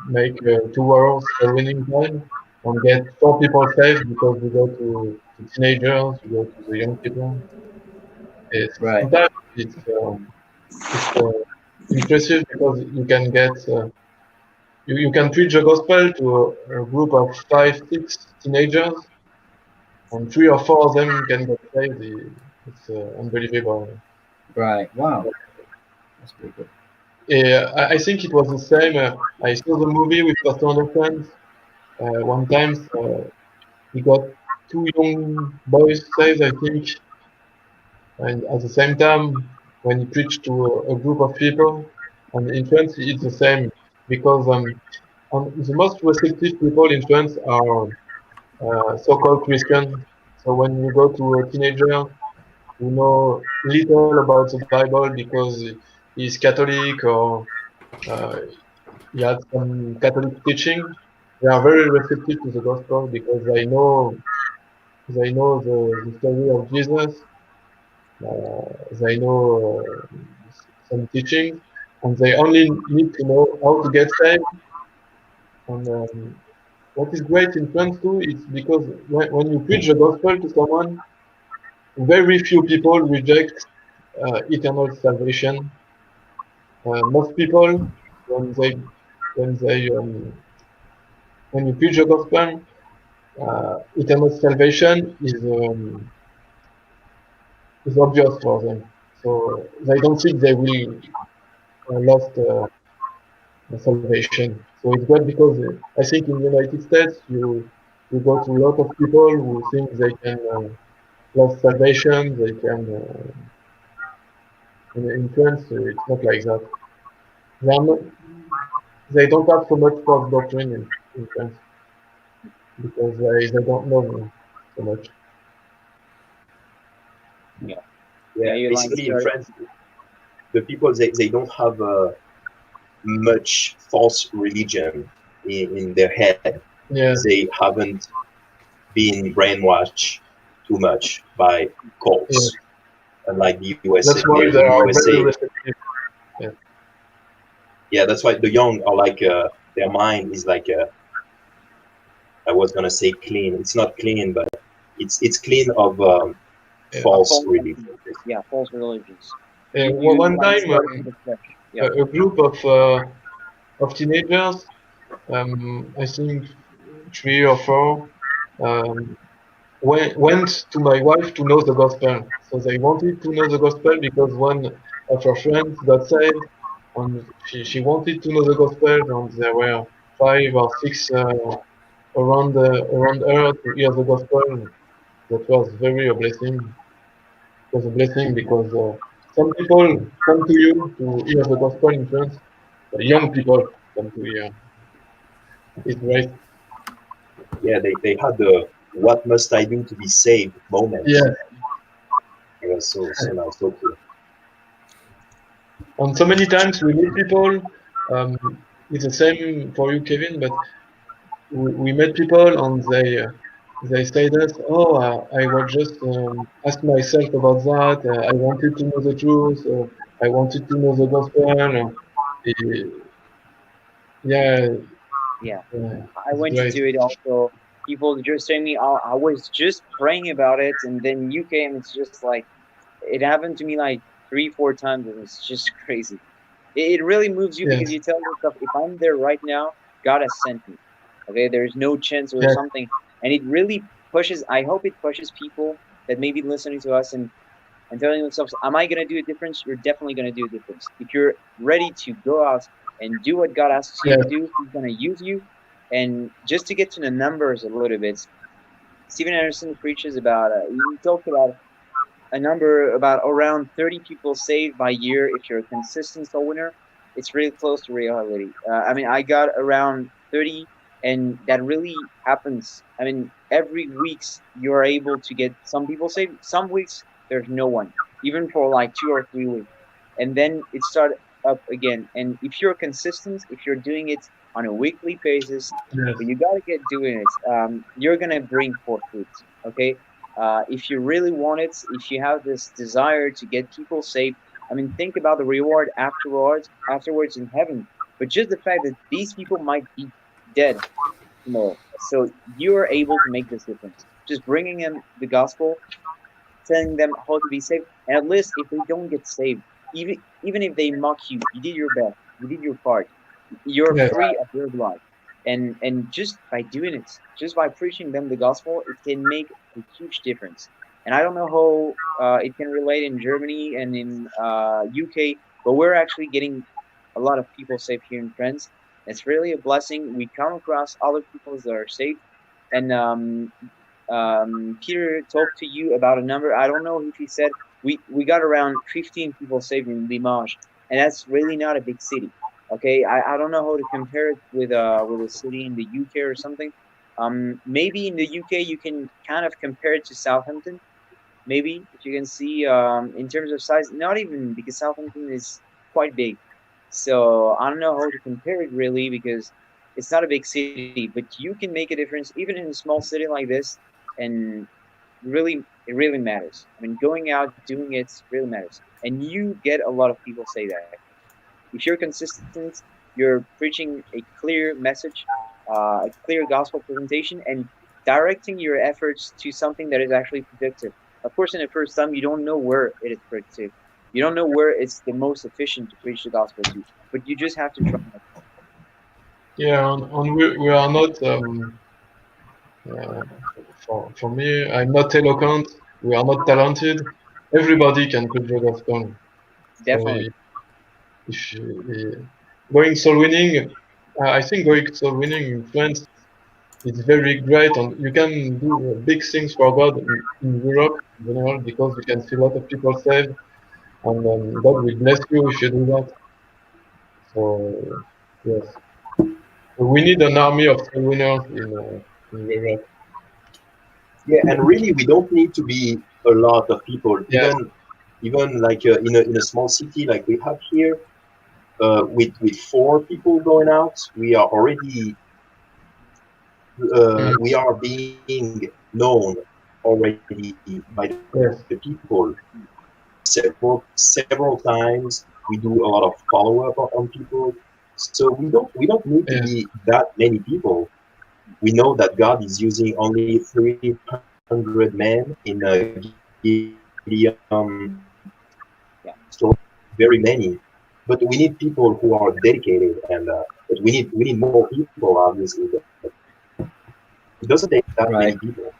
make 2 hours soul winning time and get 4 people saved, because you go to teenagers, you go to the young people. Sometimes it's impressive, because you can get you can preach the gospel to a group of 5-6 teenagers, and 3 or 4 of them can get saved. It's unbelievable. Right. Wow. That's pretty good. Yeah, I think it was the same. I saw the movie with Pastor Anderson. One time he got 2 young boys saved, I think, and at the same time when he preached to a group of people. And in France it's the same, because the most receptive people in France are so-called Christian. So when you go to a teenager who know little about the Bible because he's Catholic, or uh, he had some Catholic teaching, they are very receptive to the gospel, because they know the story of Jesus. They know some teaching, and they only need to know how to get saved. And what is great in France too is because when you preach the gospel to someone, very few people reject eternal salvation. Most people, when they when they when you preach the gospel, eternal salvation is obvious for them. So they don't think they will lost salvation. So it's good, because I think in the United States you go to a lot of people who think they can lost salvation. They can in France it's not like that. They are not, they don't have so much false doctrine in France, because they don't know so much. Yeah, you like Basically in France, the people they don't have much false religion in their head. Yeah, They haven't been brainwashed too much by cults, unlike the USA. that's why In they are very USA, receptive. yeah, that's why the young are like their mind is like I was gonna say clean. It's not clean, but it's clean of false religion. Yeah, false religions. One time, Yeah. a group of teenagers, I think 3 or 4, went to my wife to know the gospel. So they wanted to know the gospel because one of her friends got saved, and she wanted to know the gospel, and there were 5 or 6 around her to hear the gospel. That was very a blessing. It was a blessing because some people come to you to hear the gospel in France. Young people come to hear. It's great. Yeah, they had the "What must I do to be saved" moment. Yeah, It was so nice, so cool. and so many times we meet people. Um, it's the same for you, Kevin, but we met people and they said us, oh, I was just ask myself about that. I wanted to know the truth. I wanted to know the gospel. Eh, yeah, Yeah, I it's went to great. do it also. People just saying me, I was just praying about it, and then you came. It's just like it happened to me like 3, 4 times, and it's just crazy. It really moves you because Yes, you tell yourself, if I'm there right now, God has sent me. Okay, there's no chance or yes, something, and it really pushes. I hope it pushes people that may be listening to us and telling themselves, "Am I gonna do a difference?" You're definitely gonna do a difference if you're ready to go out and do what God asks you yes, to do. He's gonna use you, and just to get to the numbers a little bit. Stephen Anderson preaches about. He talked about a number about around 30 people saved by year if you're a consistent soul winner. It's really close to reality. I mean, I got around 30, and that really happens. I mean, every weeks you're able to get some people saved. Some weeks there's no one, even for like 2 or 3 weeks, and then it started up again. And if you're consistent, if you're doing it on a weekly basis, yes, but you gotta get doing it. You're gonna bring forth fruits. Okay, if you really want it, if you have this desire to get people saved, I mean, think about the reward afterwards in heaven. But just the fact that these people might be dead tomorrow, so you are able to make this difference. Just bringing them the gospel, telling them how to be saved, and at least if they don't get saved, even if they mock you, you did your best, you did your part, you're yes, free of your blood, and just by doing it, just by preaching them the gospel, it can make a huge difference. And I don't know how it can relate in Germany and in UK, but we're actually getting a lot of people saved here in France. It's really a blessing. We come across other people that are saved, and Peter talked to you about a number. I don't know if he said we got around 15 people saved in Limoges, and that's really not a big city. Okay, I don't know how to compare it with a city in the UK or something. Maybe in the UK you can kind of compare it to Southampton. Maybe if you can see in terms of size, not even because Southampton is quite big. So I don't know how to compare it really because it's not a big city, but you can make a difference even in a small city like this, and it really matters. I mean, going out doing it really matters, and you get a lot of people say that. If you're consistent, you're preaching a clear message, a clear gospel presentation, and directing your efforts to something that is actually productive. Of course, in the first time, you don't know where it is productive. You don't know where it's the most efficient to preach the gospel to, but you just have to try it. yeah. And we are not. Uh, for me, I'm not eloquent. We are not talented. Everybody can preach the gospel. So Definitely. if going soul winning, I think going soul winning in France is very great, and you can do big things for God in Europe in general because you can see a lot of people saved, and God will bless you if you do that. So yes, we need an army of soul winners in Europe. Yeah, and really, we don't need to be a lot of people. Yes, Even like in a small city like we have here, with 4 people going out, mm, we are being known already by the people yes, several times. We do a lot of follow up on people, so we don't need to yes, be that many people. We know that God is using only 300 men in Gideon Yeah. story, very many, but we need people who are dedicated, and but we need more people, obviously. But it doesn't take that many Right. people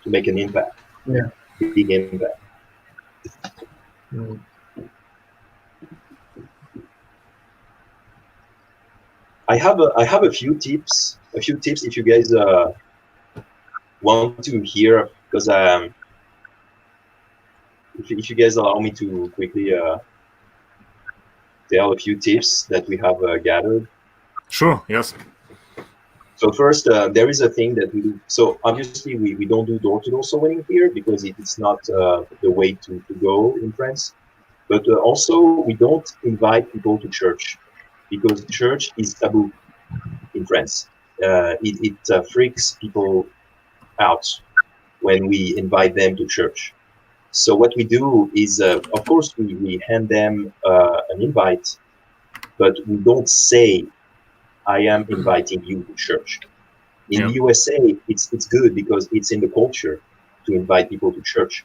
to make an impact, yeah. big impact. Mm. I have a few tips if you guys want to hear, because if you guys allow me to quickly tell a few tips that we have gathered. Sure, yes. So first, there is a thing that we do. So obviously, we don't do door-to-door soul winning here because it's not the way to go in France. But also, we don't invite people to church because church is taboo in France. It freaks people out when we invite them to church. So what we do is, of course, we hand them an invite, but we don't say, I am inviting you to church. In the USA, it's good because it's in the culture to invite people to church.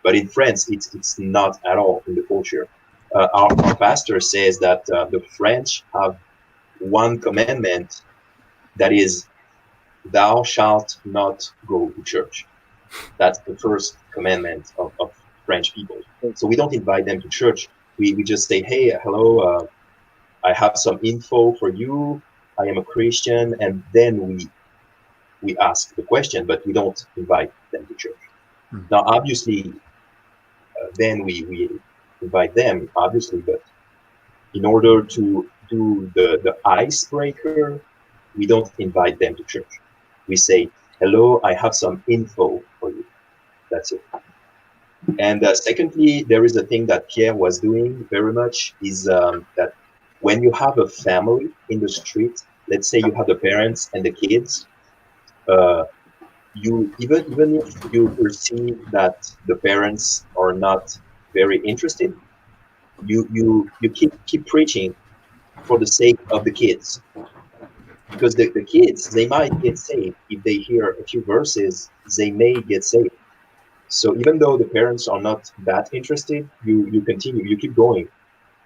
But in France, it's not at all in the culture. Our pastor says that the French have one commandment that is, thou shalt not go to church. That's the first commandment of French people. So we don't invite them to church. We just say, hey, hello, I have some info for you. I am a Christian. And then we ask the question, but we don't invite them to church. Now, obviously, then we invite them, obviously, but in order to do the icebreaker, we don't invite them to church. We say, hello, I have some info for you. That's it. And secondly, there is a thing that Pierre was doing very much is that when you have a family in the street, let's say you have the parents and the kids, you even if you perceive that the parents are not very interested, you keep preaching for the sake of the kids, because the kids, they might get saved if they hear a few verses, they may get saved. So even though the parents are not that interested, you continue, you keep going,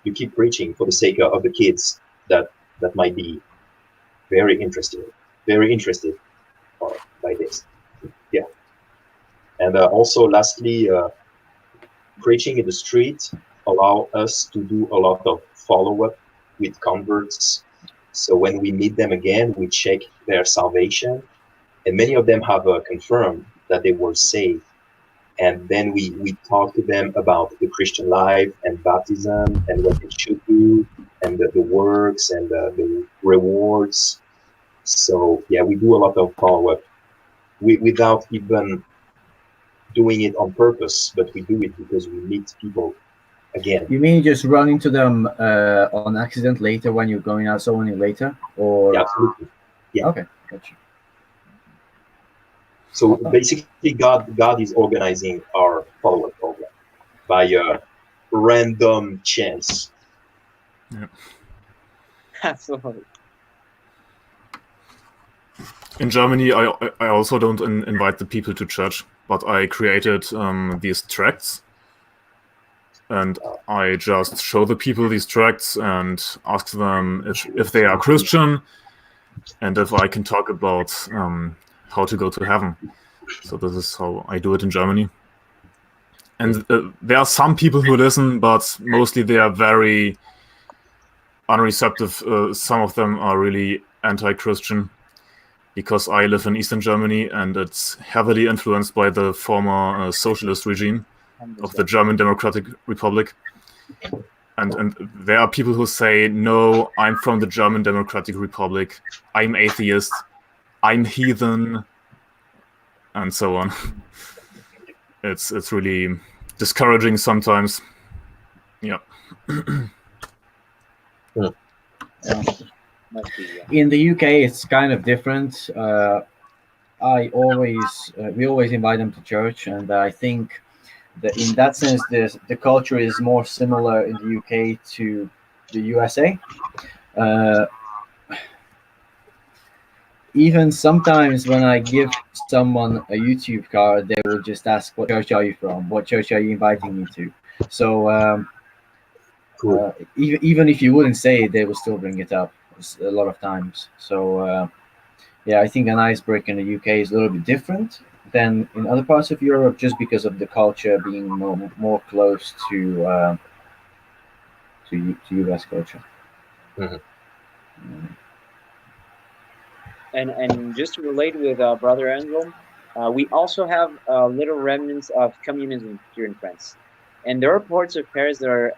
you keep preaching for the sake of the kids that might be very interested by this. Yeah. And also, lastly, preaching in the street allow us to do a lot of follow-up with converts. So when we meet them again, we check their salvation, and many of them have confirmed that they were saved. And then we talk to them about the Christian life and baptism and what they should do and the works and the rewards. So yeah, we do a lot of follow-up without even doing it on purpose, but we do it because we meet people again. You mean just run into them on accident later when you're going out so many later? Or Yeah, absolutely. Yeah. Okay, gotcha. So basically, God is organizing our follow-up program by a random chance. Yeah. Absolutely. In Germany, I also don't invite the people to church, but I created these tracts, and I just show the people these tracts and ask them if they are Christian and if I can talk about how to go to heaven. So this is how I do it in Germany. And there are some people who listen, but mostly they are very unreceptive. Some of them are really anti-Christian, because I live in Eastern Germany and it's heavily influenced by the former socialist regime of the German Democratic Republic. And there are people who say, no, I'm from the German Democratic Republic, I'm atheist, I'm heathen, and so on. It's really discouraging sometimes. Yeah. In the UK, it's kind of different. We always invite them to church, and I think that in that sense, the culture is more similar in the UK to the USA. Even sometimes when I give someone a YouTube card, they will just ask, "What church are you from? What church are you inviting me to?" So Cool. even if you wouldn't say it, they will still bring it up a lot of times. So yeah, I think an icebreaker in the UK is a little bit different than in other parts of Europe, just because of the culture being more close to US culture. Mm-hmm. And just to relate with Brother Anselm, we also have little remnants of communism here in France. And there are parts of Paris that are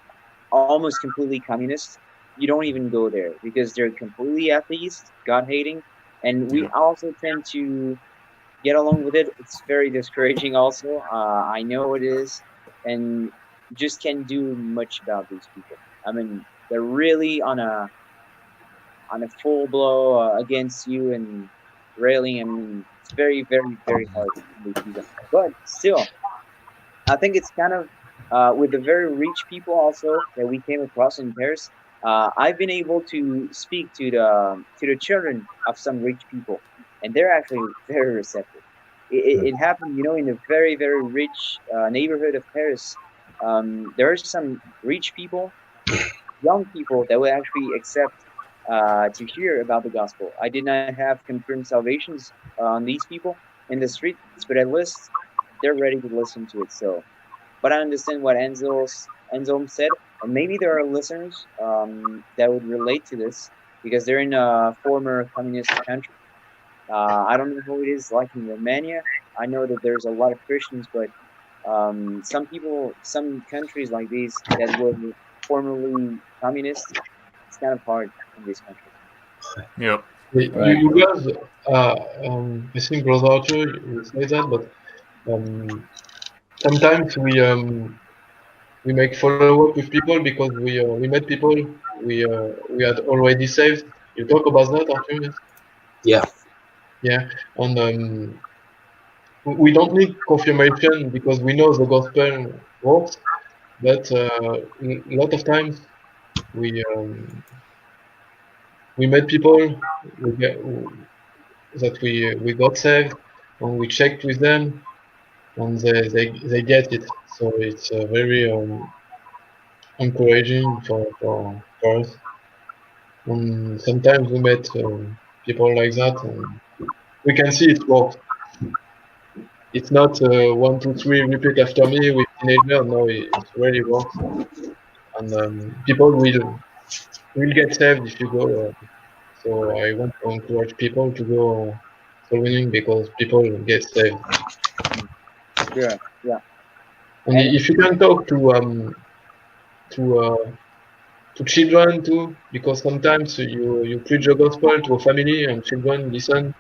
almost completely communist. You don't even go there because they're completely atheist, God hating, and we also tend to get along with it. It's very discouraging, also. I know it is, and just can't do much about these people. I mean, they're really on a full blow against you and railing. I mean, it's very, very, very hard to do that. But still, I think it's kind of with the very rich people also that we came across in Paris. I've been able to speak to the children of some rich people, and they're actually very receptive. It happened, in a very, very rich neighborhood of Paris. There are some rich people, young people that will actually accept to hear about the gospel. I did not have confirmed salvations on these people in the streets, but at least they're ready to listen to it. So, but I understand what Anselm said, and maybe there are listeners that would relate to this because they're in a former communist country. I don't know how it is like in Romania. I know that there's a lot of Christians, but some people, some countries like these that were formerly communist, it's kind of hard in this country. Yep. You guys, I think Brother Arthur, you say that, but sometimes we make follow up with people because we met people we had already saved. You talk about that, Arthur? Yes? Yeah. Yeah, and we don't need confirmation because we know the gospel works, but a lot of times we we met people we get, that we got saved and we checked with them and they get it. So it's very encouraging for us. And sometimes we met people like that and we can see it works. It's not 1, 2, 3, repeat after me with teenagers. No, it really works. And people will get saved if you go. So I want to encourage people to go soul winning because people get saved. Yeah, yeah. And if you can talk to children too, because sometimes you preach the gospel to a family and children listen.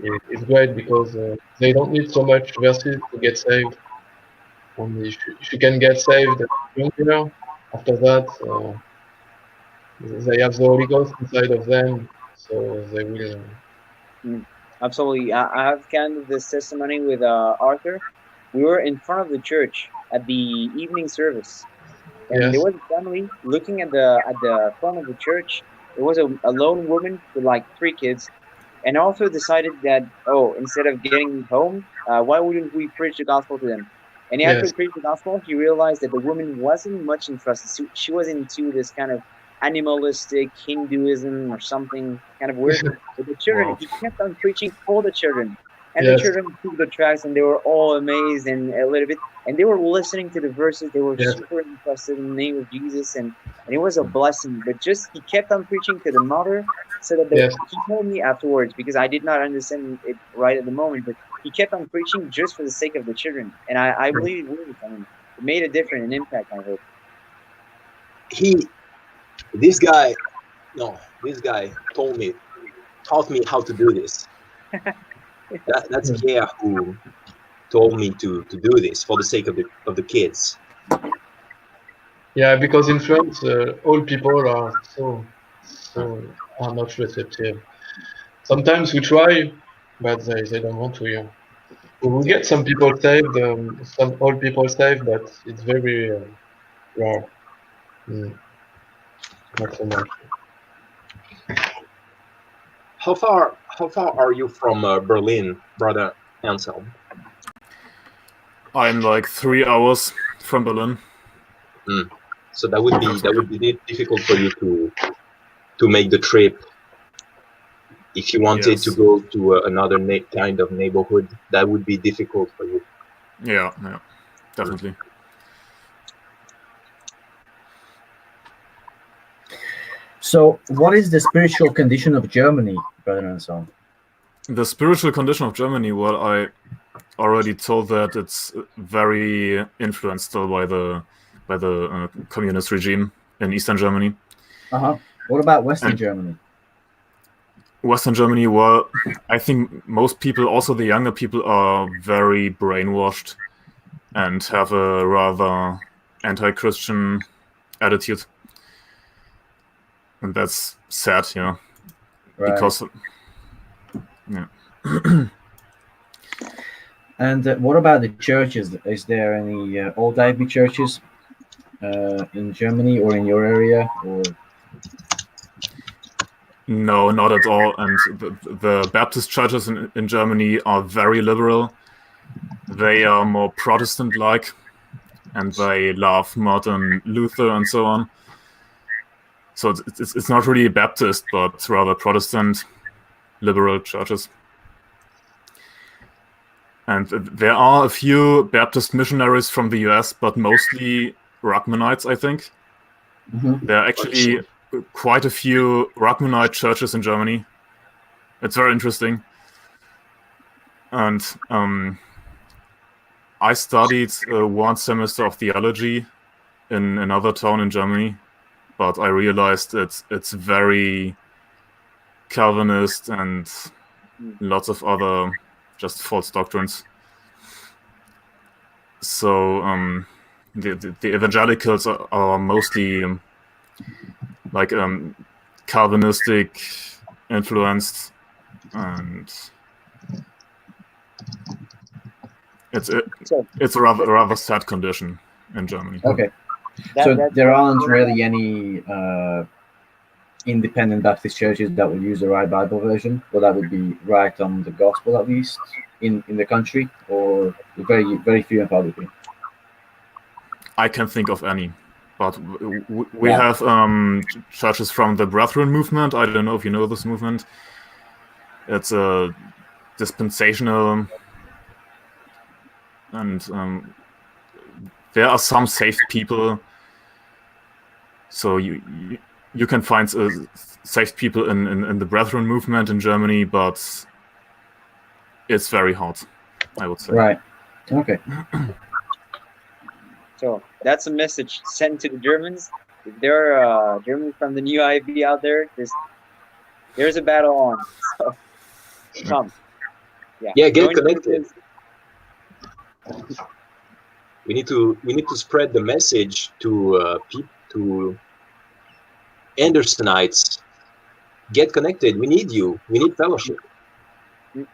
It's great because they don't need so much verses to get saved. And if you can get saved younger, after that, they have the Holy Ghost inside of them, so they will. Absolutely. I have kind of this testimony with Arthur. We were in front of the church at the evening service, and Yes. there was a family looking at the front of the church. There was a lone woman with like 3 kids, and Arthur decided that, oh, instead of getting home, why wouldn't we preach the gospel to them? And he actually Yes. preached the gospel. He realized that the woman wasn't much interested. She was into this kind of animalistic Hinduism or something kind of weird. But the children, Wow. he kept on preaching for the children. And the Yes. children took the tracks and they were all amazed and a little bit. And they were listening to the verses. They were Yes. super interested in the name of Jesus. And it was a blessing. But just he kept on preaching to the mother so that Yes. he told me afterwards because I did not understand it right at the moment. But he kept on preaching just for the sake of the children. And I believe it worked. I mean, it made a difference, an impact, I hope. This guy taught me how to do this. That's Pierre who told me to do this for the sake of the kids. Yeah, because in France, all people are so are not receptive. Sometimes we try, but they don't want to hear. We get some people saved, some old people saved, but it's very rare. Not so much. How far are you from Berlin, brother Anselm? I'm like 3 hours from Berlin. So that would be difficult for you to make the trip. If you wanted to go to another kind of neighborhood, that would be difficult for you. Yeah, definitely. So, what is the spiritual condition of Germany, Brother Anselm? The spiritual condition of Germany, well, already told that it's very influenced still by the communist regime in Eastern Germany. What about Western And- Germany? Western Germany, well, I think most people, also the younger people, are very brainwashed and have a rather anti-Christian attitude. And that's sad, Right. because, yeah. And what about the churches? Is there any old Ivy churches in Germany or in your area? Or No, not at all. And the Baptist churches in Germany are very liberal. They are more Protestant-like, and they love Martin Luther and so on. So it's not really Baptist, but rather Protestant liberal churches. And there are a few Baptist missionaries from the US, but mostly Ruckmanites, I think. There are actually quite a few Ruckmanite churches in Germany. It's very interesting. And I studied one semester of theology in another town in Germany, but I realized it's very Calvinist and lots of other just false doctrines. So the evangelicals are mostly like Calvinistic influenced, and it's a rather sad condition in Germany. okay, so there aren't really any independent Baptist churches that will use the Right Bible version, or that would be right on the gospel at least in the country, or very few and far between. I can't think of any, but we have churches from the Brethren movement. I don't know if you know this movement. It's a dispensational, and there are some saved people. So you can find saved people in the Brethren movement in Germany, but it's very hard, I would say. Right. Okay. So that's a message sent to the Germans. If there are Germans from the new IB out there, there's a battle on. So come. Yeah, get connected. We need to spread the message to to Andersonites. Get connected. We need you. We need fellowship. We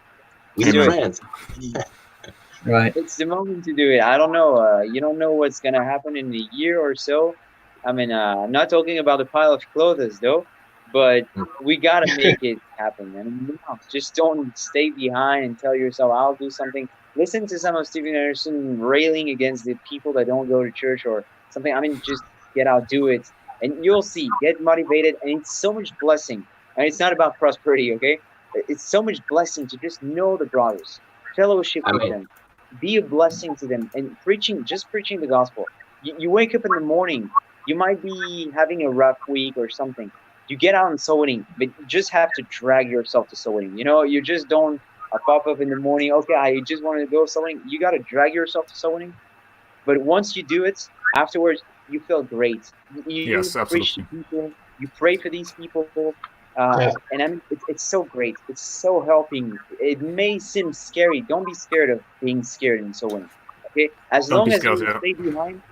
need friends. Right. It's the moment to do it. I don't know. You don't know what's gonna happen in a year or so. I mean, I'm not talking about a pile of clothes though, but we gotta make it happen. And just don't stay behind and tell yourself, "I'll do something." Listen to some of Steven Anderson railing against the people that don't go to church or something. I mean, just get out, do it, and you'll see. Get motivated, and it's so much blessing. And it's not about prosperity, okay? It's so much blessing to just know the brothers, fellowship with them, be a blessing to them, and just preaching the gospel. You wake up in the morning, you might be having a rough week or something. You get out and soul winning, but you just have to drag yourself to soul winning. You just don't pop up in the morning, okay, I just want to go soul winning. You got to drag yourself to soul winning. But once you do it, afterwards, you feel great. You preach to people, you pray for these people. And I mean, it's so great. It's so helping. It may seem scary. Don't be scared of being scared and so on. Okay, as long as you will stay behind,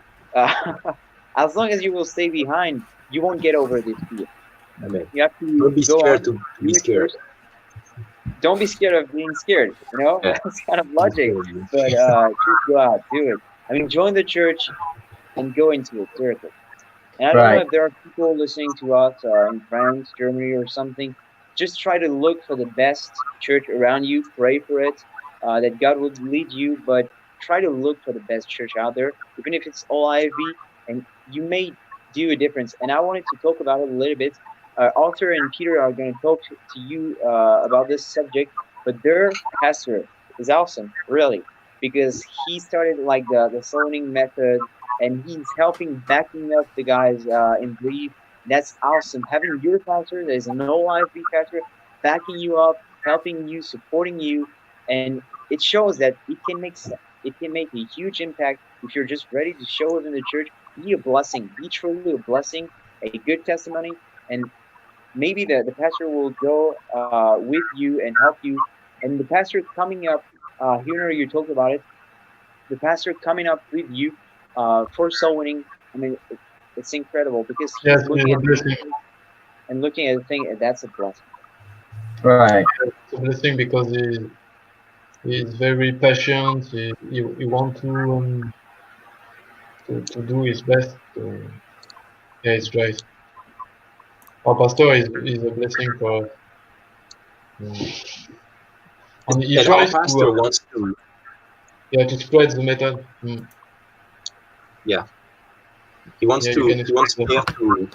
as long as you will stay behind, you won't get over this fear. Amen. You have to don't be scared to be scared. Don't be scared of being scared. That's kind of logic. But just go out, do it. I mean, join the church and go into it seriously. And I don't know if there are people listening to us in France, Germany, or something. Just try to look for the best church around you. Pray for it, that God would lead you. But try to look for the best church out there, even if it's all IFB, and you may do a difference. And I wanted to talk about it a little bit. Arthur and Peter are going to talk to you about this subject, but their pastor is awesome, really, because he started like the soloning method. And he's backing up the guys in belief. That's awesome. Having your pastor, there's an old IFB pastor, backing you up, helping you, supporting you. and it shows that it can make a huge impact if you're just ready to show it in the church. Be a blessing, be truly a blessing, a good testimony, and maybe the pastor will go with you and help you. And the pastor coming up, here you talked about it, the pastor coming up with you for soul winning. I mean, it's incredible because Yes, he's it's looking a at blessing. and looking at the thing, and that's a blessing. Right. It's a blessing because he's very patient. He wants to do his best. Yeah, it's right. Our pastor is a blessing for us. And he And our tries pastor wants to spread the method. he wants Yeah, you to can he wants explain Pierre to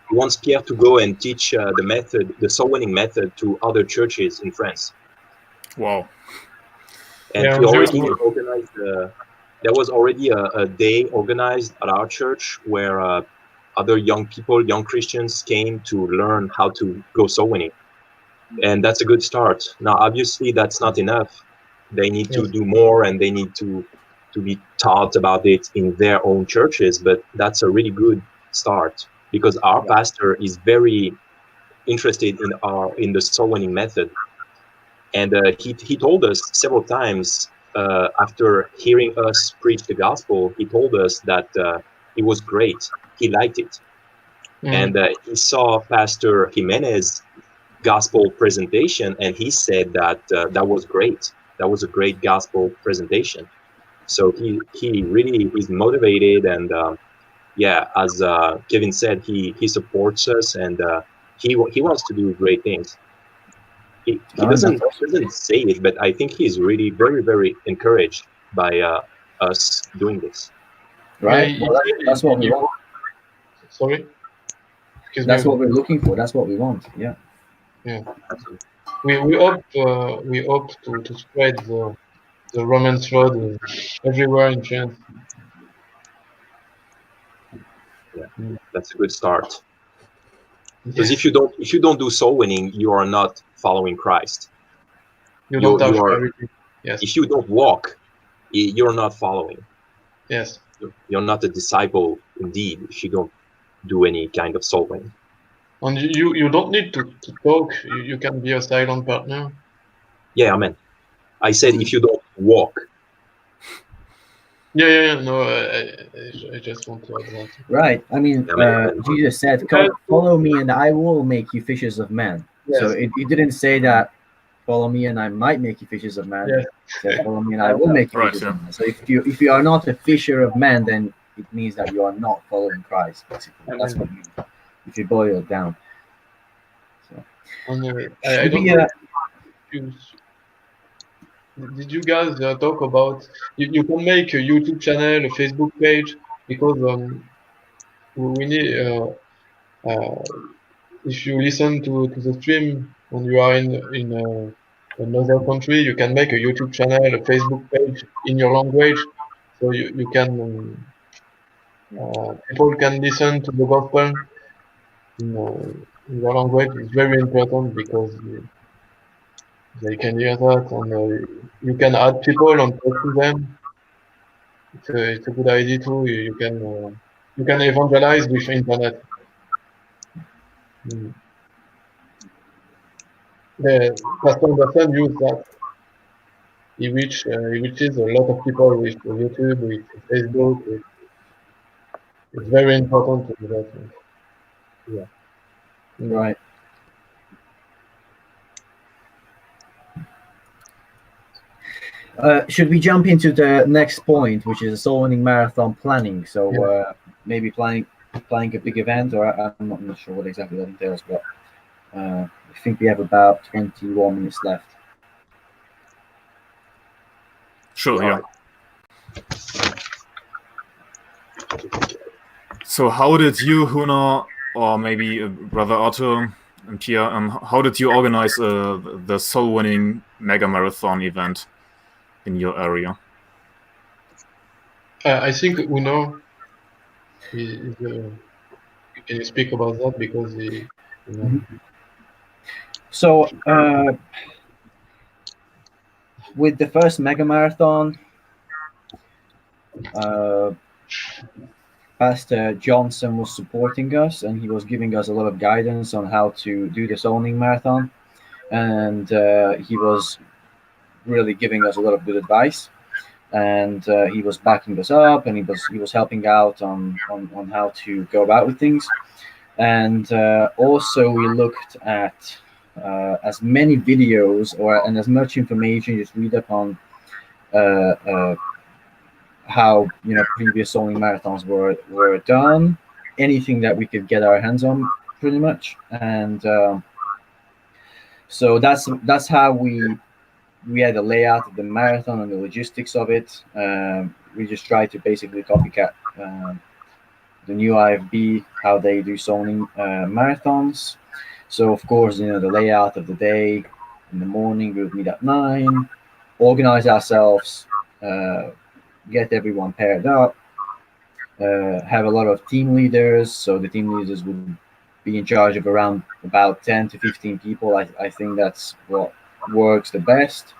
he wants Pierre to go and teach the soul winning method to other churches in France. Wow. And Yeah, he already cool. organized. There was already a day organized at our church where other young people, young Christians, came to learn how to go soul winning, and that's a good start. Now, obviously, that's not enough. They need to Yes. do more, and they need to be taught about it in their own churches. But that's a really good start because our Yeah. pastor is very interested in the soul winning method. And he told us several times after hearing us preach the gospel, he told us that it was great. He liked it. And he saw Pastor Jimenez's gospel presentation, and he said that that was great. That was a great gospel presentation. So he really is motivated, and yeah, as Kevin said, he supports us, and he wants to do great things. He doesn't say it, but I think he's really very, very encouraged by us doing this. Right. Yeah, Well, that's what we want. Sorry? Excuse That's me. what we're looking for. That's what we want. Yeah. Yeah. We hope to spread the Romance Road everywhere in France. Yeah, that's a good start. Because Yes. if you don't do soul winning, you are not following Christ. You don't have You are charity. Yes. if you don't walk, you're not following. Yes. You're not a disciple indeed if you don't do any kind of soul winning. And you don't need to talk. You can be a silent partner. Yeah, amen. I said if you don't walk. Yeah. No, I just want to add that. Right. I mean, Jesus said, "Follow me, and I will make you fishers of men." Yes. So it didn't say that, "Follow me, and I might make you fishers of men." Yes. It said, "Follow me, and I will make you Right, fishers yeah. of men." So if you are not a fisher of men, then it means that you are not following Christ. Basically, that's what it means. If you boil it down. So, And I should don't we, know did you guys talk about you can make a YouTube channel, a Facebook page, because we need if you listen to the stream when you are in another country, you can make a YouTube channel, a Facebook page in your language, so you can people can listen to the gospel in your language. It's very important because they can hear that, and you can add people and talk to them. It's a good idea too. You can evangelize with internet. The Pastor Anderson used that. He reaches a lot of people with YouTube, with Facebook. It's very important to do that. Yeah. right? Should we jump into the next point, which is a soul winning marathon planning? So maybe planning a big event, or I'm not sure what exactly that entails, but I think we have about 21 minutes left. Sure, yeah. So how did you, Hunor, or maybe Brother Otto and Pierre, how did you organize the soul winning mega marathon event in your area? I think Hunor can you speak about that because he. So with the first mega marathon, Pastor Johnson was supporting us, and he was giving us a lot of guidance on how to do the zoning marathon, and he was really giving us a lot of good advice, and he was backing us up, and he was helping out on how to go about with things, and also we looked at as many videos and as much information just read up on how previous zoning marathons were done, anything that we could get our hands on, pretty much, and so that's how we had the layout of the marathon and the logistics of it. We just tried to basically copycat the new IFB, how they do zoning marathons. So of course, the layout of the day. In the morning, we would meet at 9, organize ourselves, get everyone paired up, have a lot of team leaders. So the team leaders would be in charge of around about 10 to 15 people. I think that's what works the best.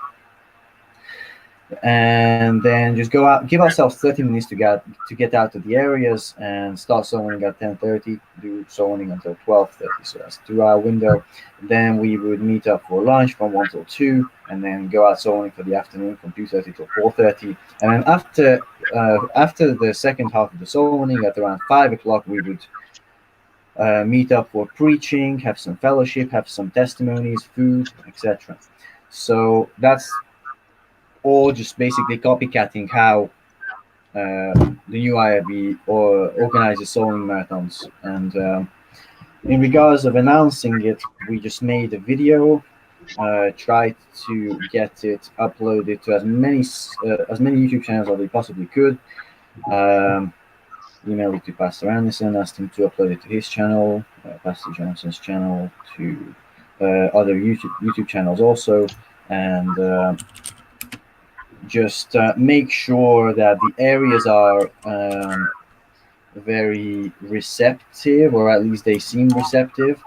And then just go out, give ourselves 30 minutes to get out to the areas and start sowing at 10:30, do sowing until 12:30. So that's a 2-hour window. Then we would meet up for lunch from 1 till 2, and then go out sowing for the afternoon from 2:30 till 4:30. And then after the second half of the sowing at around 5 o'clock, we would meet up for preaching, have some fellowship, have some testimonies, food, etc. So that's all just basically copycatting how the new IFB organizes sowing marathons. And in regards of announcing it, we just made a video, tried to get it uploaded to as many YouTube channels as we possibly could. Emailed it to Pastor Anderson, asked him to upload it to his channel, Pastor Johnson's channel, to other YouTube channels also, and just make sure that the areas are very receptive, or at least they seem receptive,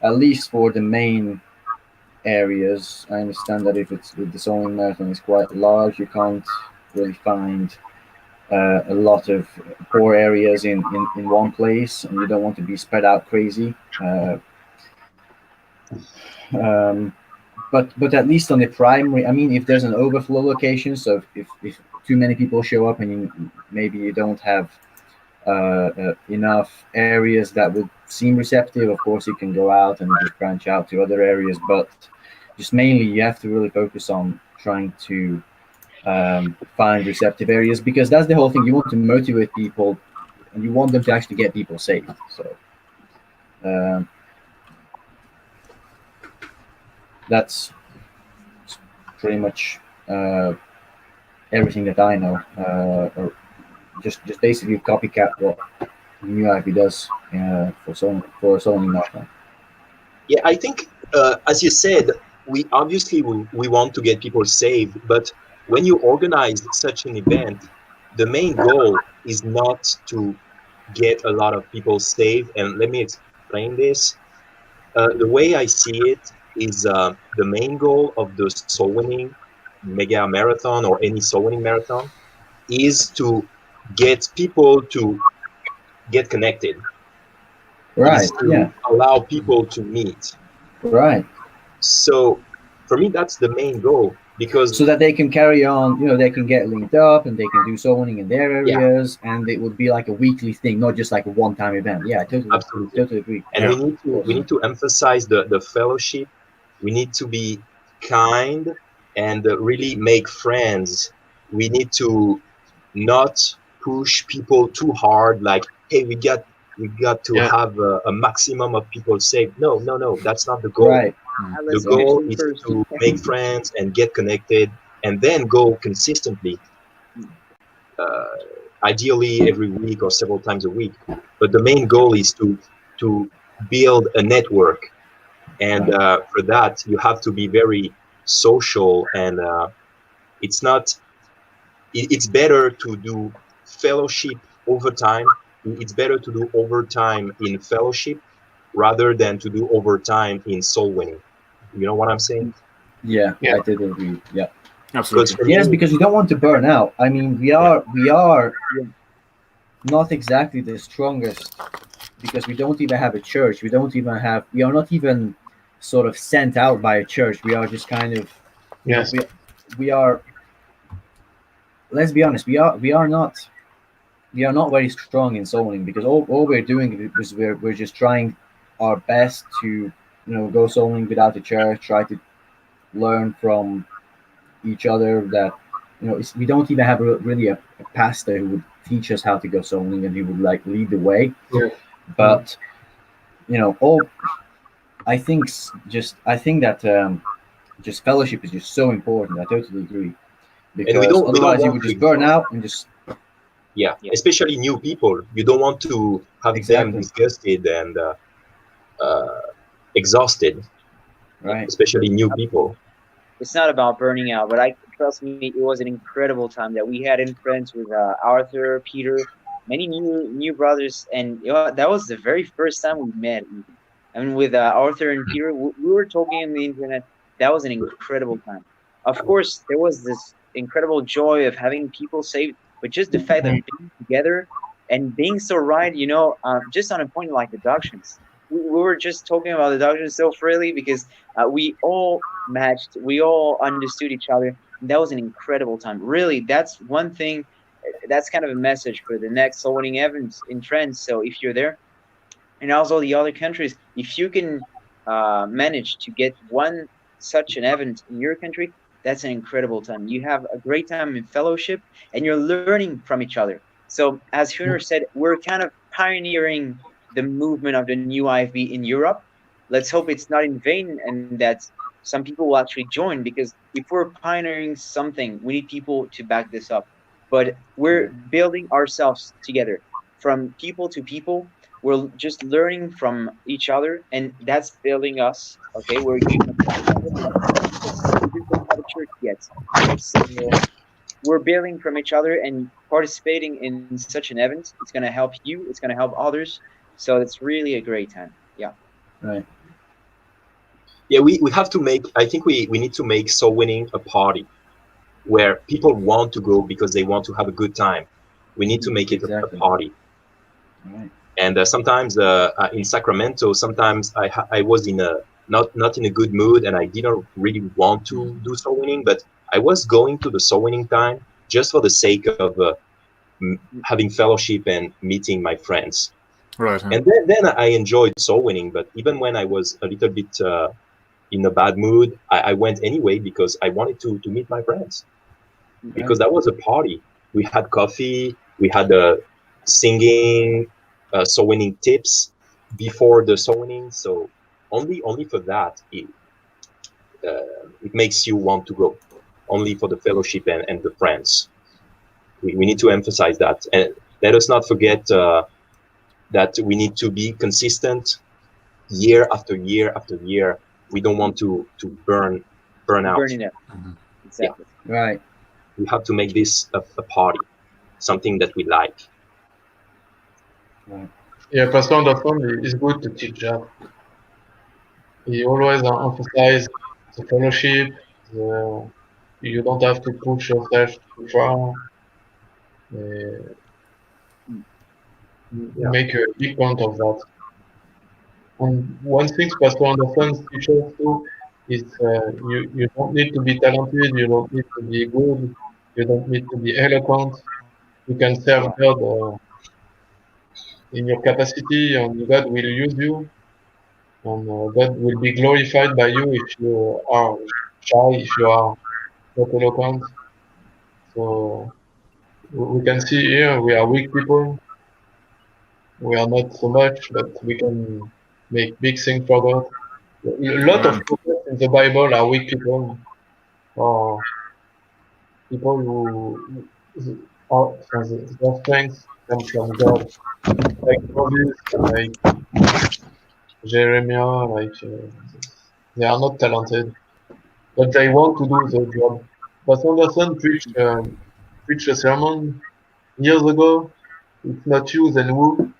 at least for the main areas. I understand that if the sowing marathon is quite large, you can't really find a lot of poor areas in one place, and you don't want to be spread out crazy. But at least on the primary, I mean, if there's an overflow location, so if too many people show up and maybe you don't have enough areas that would seem receptive, of course you can go out and just branch out to other areas. But just mainly you have to really focus on trying to find receptive areas, because that's the whole thing. You want to motivate people and you want them to actually get people saved. So that's pretty much everything that I know. Or just basically copycat what new IFB does for sowing marathon. Yeah, I think as you said, we obviously we want to get people saved, but when you organize such an event, the main goal is not to get a lot of people saved. And let me explain this. The way I see it is the main goal of the soul winning mega marathon or any soul winning marathon is to get people to get connected. Right. Yeah. Allow people to meet. Right. So for me, that's the main goal, because so that they can carry on, they can get linked up and they can do sowing in their areas, and it would be like a weekly thing, not just like a one-time event. Yeah, totally agree. And we need to emphasize the fellowship. We need to be kind and really make friends. We need to not push people too hard, like, hey, we got to have a maximum of people saved. No, that's not the goal. Right. The goal is to make friends and get connected, and then go consistently, ideally every week or several times a week. But the main goal is to build a network, and for that you have to be very social, and it's better to do fellowship over time. It's better to do overtime in fellowship rather than to do overtime in soul winning. You know what I'm saying? Yeah. I did agree. Yeah. Absolutely. for Yes, me, because we don't want to burn out. I mean, we are not exactly the strongest because we don't even have a church. We are not even sort of sent out by a church. We are just kind of, Yes. we are. Let's be honest. We are not very strong in soloing because all we're doing is we're just trying our best to go soloing without a church. Try to learn from each other that we don't even have really a pastor who would teach us how to go soloing and he would like lead the way. Yeah. But all I think that just fellowship is just so important. I totally agree and because we don't otherwise you want would to just burn exhaust. out and just Yeah, especially new people. You don't want to have them exactly disgusted and exhausted, right. especially new people. It's not about burning out, but I trust me, it was an incredible time that we had in France with Arthur, Peter, many new brothers, and that was the very first time we met. Even. I mean, with Arthur and Peter, we were talking on the internet. That was an incredible time. Of course, there was this incredible joy of having people saved, but just the fact of being together and being so right, just on a point like the doctrines. We were just talking about the doctrines so freely because we all matched, we all understood each other. That was an incredible time. Really, that's one thing. That's kind of a message for the next soul winning events in France. So if you're there, and also the other countries, if you can manage to get one such an event in your country, that's an incredible time. You have a great time in fellowship, and you're learning from each other. So as Hunor said, we're kind of pioneering the movement of the new IFB in Europe. Let's hope it's not in vain and that some people will actually join, because if we're pioneering something, we need people to back this up. But we're building ourselves together from people to people. We're just learning from each other, and that's building us. Okay, we're human. We just don't have a church yet, so we're building from each other and participating in such an event. It's going to help you. It's going to help others. So it's really a great time. Yeah. Right. Yeah, we have to make. I think we need to make soul winning a party where people want to go because they want to have a good time. We need to make it a Exactly. party. Right. And sometimes in Sacramento, sometimes I was in a not in a good mood, and I didn't really want to do soul winning, but I was going to the soul winning time just for the sake of having fellowship and meeting my friends. Right. Huh? And then I enjoyed soul winning, but even when I was a little bit in a bad mood, I went anyway because I wanted to meet my friends, because that was a party. We had coffee, we had singing, soul winning tips before the soul winning. So only for that, it makes you want to go. Only for the fellowship and the friends. We need to emphasize that. And let us not forget that we need to be consistent year after year after year. We don't want to burn out. Burning up. Mhm. Exactly. Right. We have to make this a party, something that we like. Right. Yeah, Pastor Anderson is good to teach that. He always emphasizes the fellowship. You don't have to push yourself too far. Uh, Yeah. Make a big point of that. And one thing Pastor Anderson teaches too is you don't need to be talented, you don't need to be good, you don't need to be eloquent. You can serve God in your capacity, and God will use you, and God will be glorified by you if you are shy, if you are not eloquent. So we can see here we are weak people. We are not so much, but we can make big things for God. A lot of Amen. prophets in the Bible are weak people, or people who are their strength comes from God, like Moses, like Jeremiah, they are not talented, but they want to do the job. But Anderson preached a sermon years ago. It's not you, then who?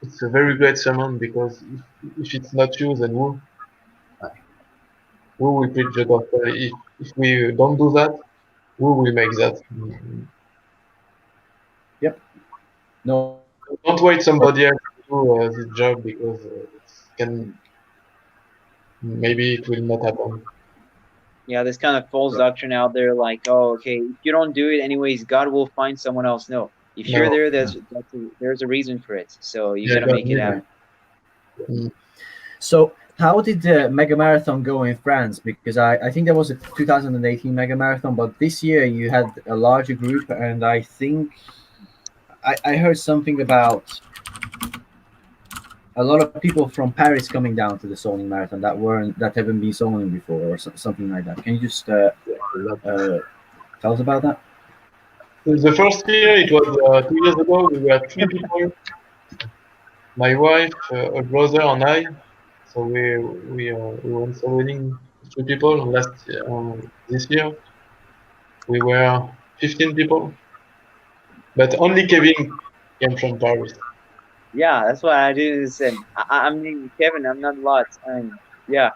It's a very great sermon because if it's not you, then who? we will preach the gospel. If we don't do that, we will make that. No, Don't wait somebody else to do this job, because maybe it will not happen. Yeah, this kind of false doctrine out there, like, oh, okay, if you don't do it anyways, God will find someone else. No, if you're No. there, there's a reason for it. So you Yeah, gotta make it happen. So how did the mega marathon go in France? Because I think there was a 2018 mega marathon, but this year you had a larger group, and I think I heard something about a lot of people from Paris coming down to the zoning marathon that haven't been zoning before, or something like that. Can you just tell us about that? The first year, it was 2 years ago. We were 3 people: my wife, a brother, and I. So we went soloing 3 people. This year we were 15 people, but only Kevin came from Paris. Yeah, that's why I did the same. I'm named Kevin. I'm not Lot. Yeah.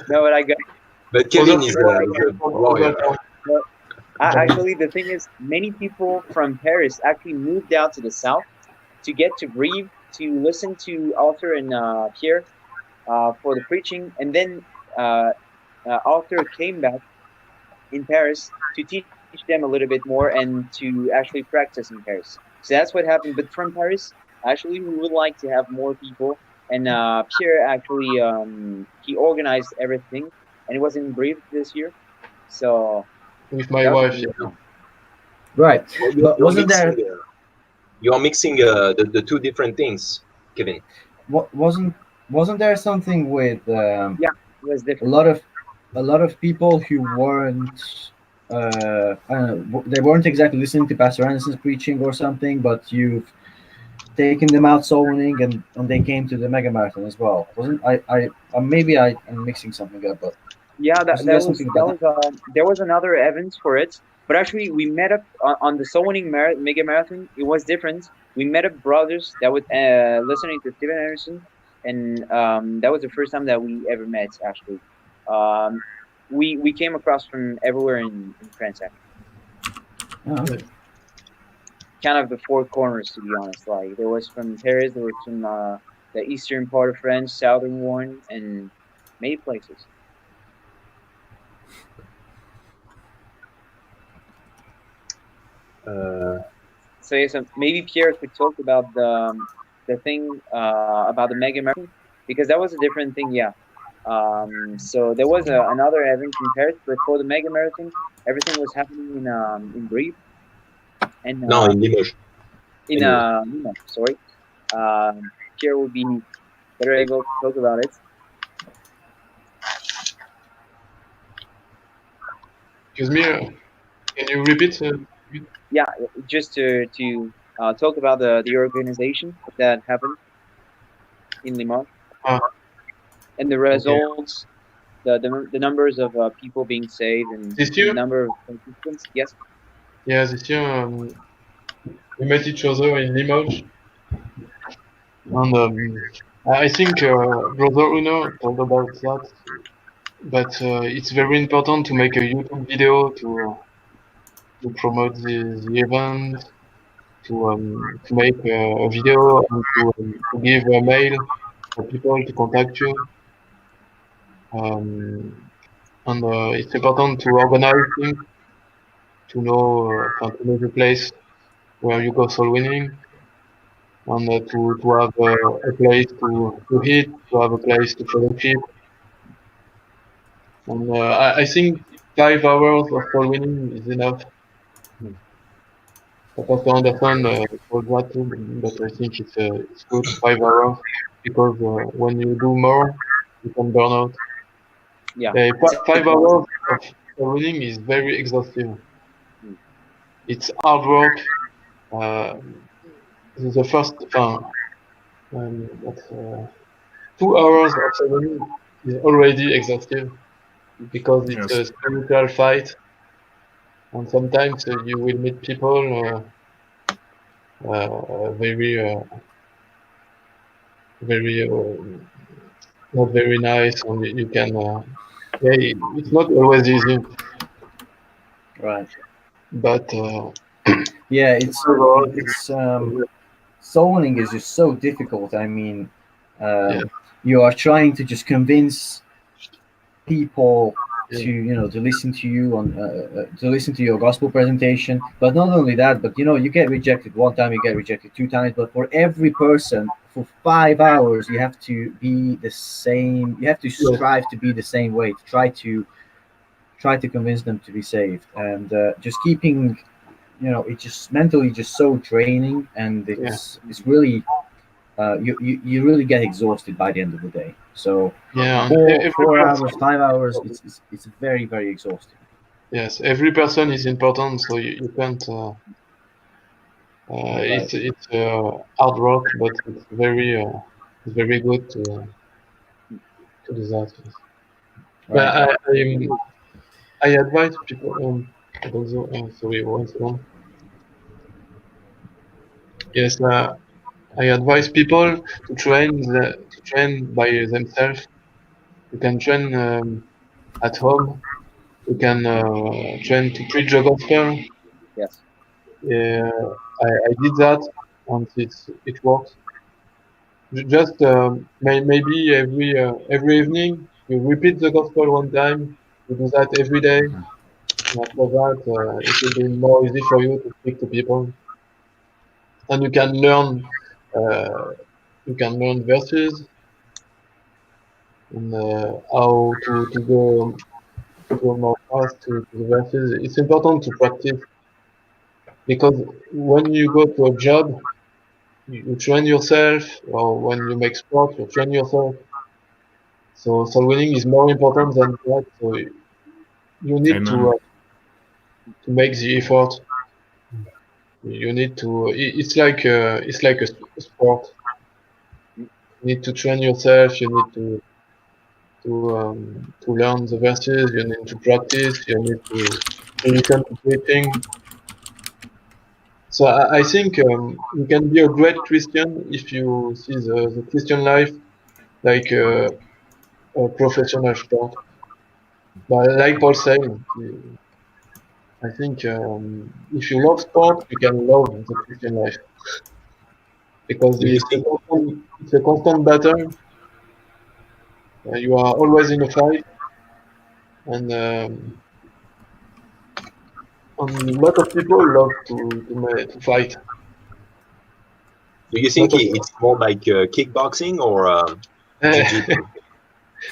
No, but I got. But Kevin is Other a people from warrior. other towns. Actually, the thing is, many people from Paris actually moved out to the south to get to Brive to listen to Arthur and Pierre for the preaching, and then Arthur came back in Paris to teach them a little bit more and to actually practice in Paris. So that's what happened. But from Paris, actually, we would like to have more people. And Pierre actually he organized everything, and it was in Brive this year. So With my that was a wife. good Yeah. thing. Right, Well, but wasn't there you are mixing the two different things, Kevin. wasn't there something with Yeah, it was a different. lot of people who weren't I don't know, they weren't exactly listening to Pastor Anderson's preaching or something, but you've taken them out zoning, and they came to the mega marathon as well. Wasn't maybe I'm mixing something up, but Yeah, wasn't there something about that? there was another event for it, but actually we met up on the Soloning Mega Marathon. It was different. We met up brothers that would listening to Steven Anderson, and that was the first time that we ever met. Actually, um, we came across from everywhere in France. Actually, Oh, okay. kind of the four corners, to be honest. Like there was from Paris, there was from the eastern part of France, southern one, and many places. So yes, maybe Pierre could talk about the thing about the mega marathon, because that was a different thing. Yeah. So there was another event in Paris, but for the mega marathon, everything was happening in Brive and No, in Limoges. Anyway. no, sorry. Pierre will be better able to talk about it. Excuse me. Can you repeat? Yeah, just to talk about the organization that happened in Limoges Ah, and the results, the numbers of people being saved, and This the year? number of participants. Yes. Yeah, this year we met each other in Limoges, and I think Brother Hunor told about that. But it's very important to make a YouTube video to promote the event, to make a video, and to give a mail for people to contact you. And it's important to organize things, to know the place where you go soul winning, and to have a place to eat, to have a place to fellowship. And I think 5 hours of soul winning is enough. Pastor Anderson told that too, but I think it's good 5 hours, because when you do more, you can burn out. Yeah. 5 hours of running is very exhaustive. Mm. It's hard work. The first, but, 2 hours of running is already exhaustive, because it's Yes. a spiritual fight, and sometimes you will meet people very not very nice, and you can. It's not always easy, Right. but Yeah, it's soul winning is just so difficult. I mean, Yeah. you are trying to just convince people Yeah. to listen to you to listen to your gospel presentation. But not only that, but you get rejected one time, you get rejected two times. But for every person, for 5 hours, you have to be the same. You have to Yes. strive to be the same way to try to convince them to be saved, and just keeping it's just mentally just so draining, and it's really you really get exhausted by the end of the day. So Yeah, and four every 4 hours, person, 5 hours, it's very, very exhausting. yes, every person is important, so you can't. Right. It's hard work, but it's very good to do that. Yes. But Right. I advise people. Also, sorry, one second. Yes, I advise people to train by themselves. You can train at home. You can train to preach the gospel. Yes. I did that, and it works. Just maybe every evening you repeat the gospel one time. You do that every day. And after that, it will be more easy for you to speak to people, and uh, you can learn verses and how to go more fast to the verses. It's important to practice because when you go to a job, you train yourself, or when you make sport, you train yourself. So soul winning is more important than that. So you need Amen. to make the effort. You need to. It's like a sport. You need to train yourself. You need to learn the verses. You need to practice. You need to listen to preaching. So I think you can be a great Christian if you see the Christian life like a professional sport. But like Paul said, I think if you love sport, you can love the Christian life because Do you think? it's a constant battle. You are always in a fight, and a lot of people love to fight. Do you think Lot of it's more like kickboxing or jiu-jitsu?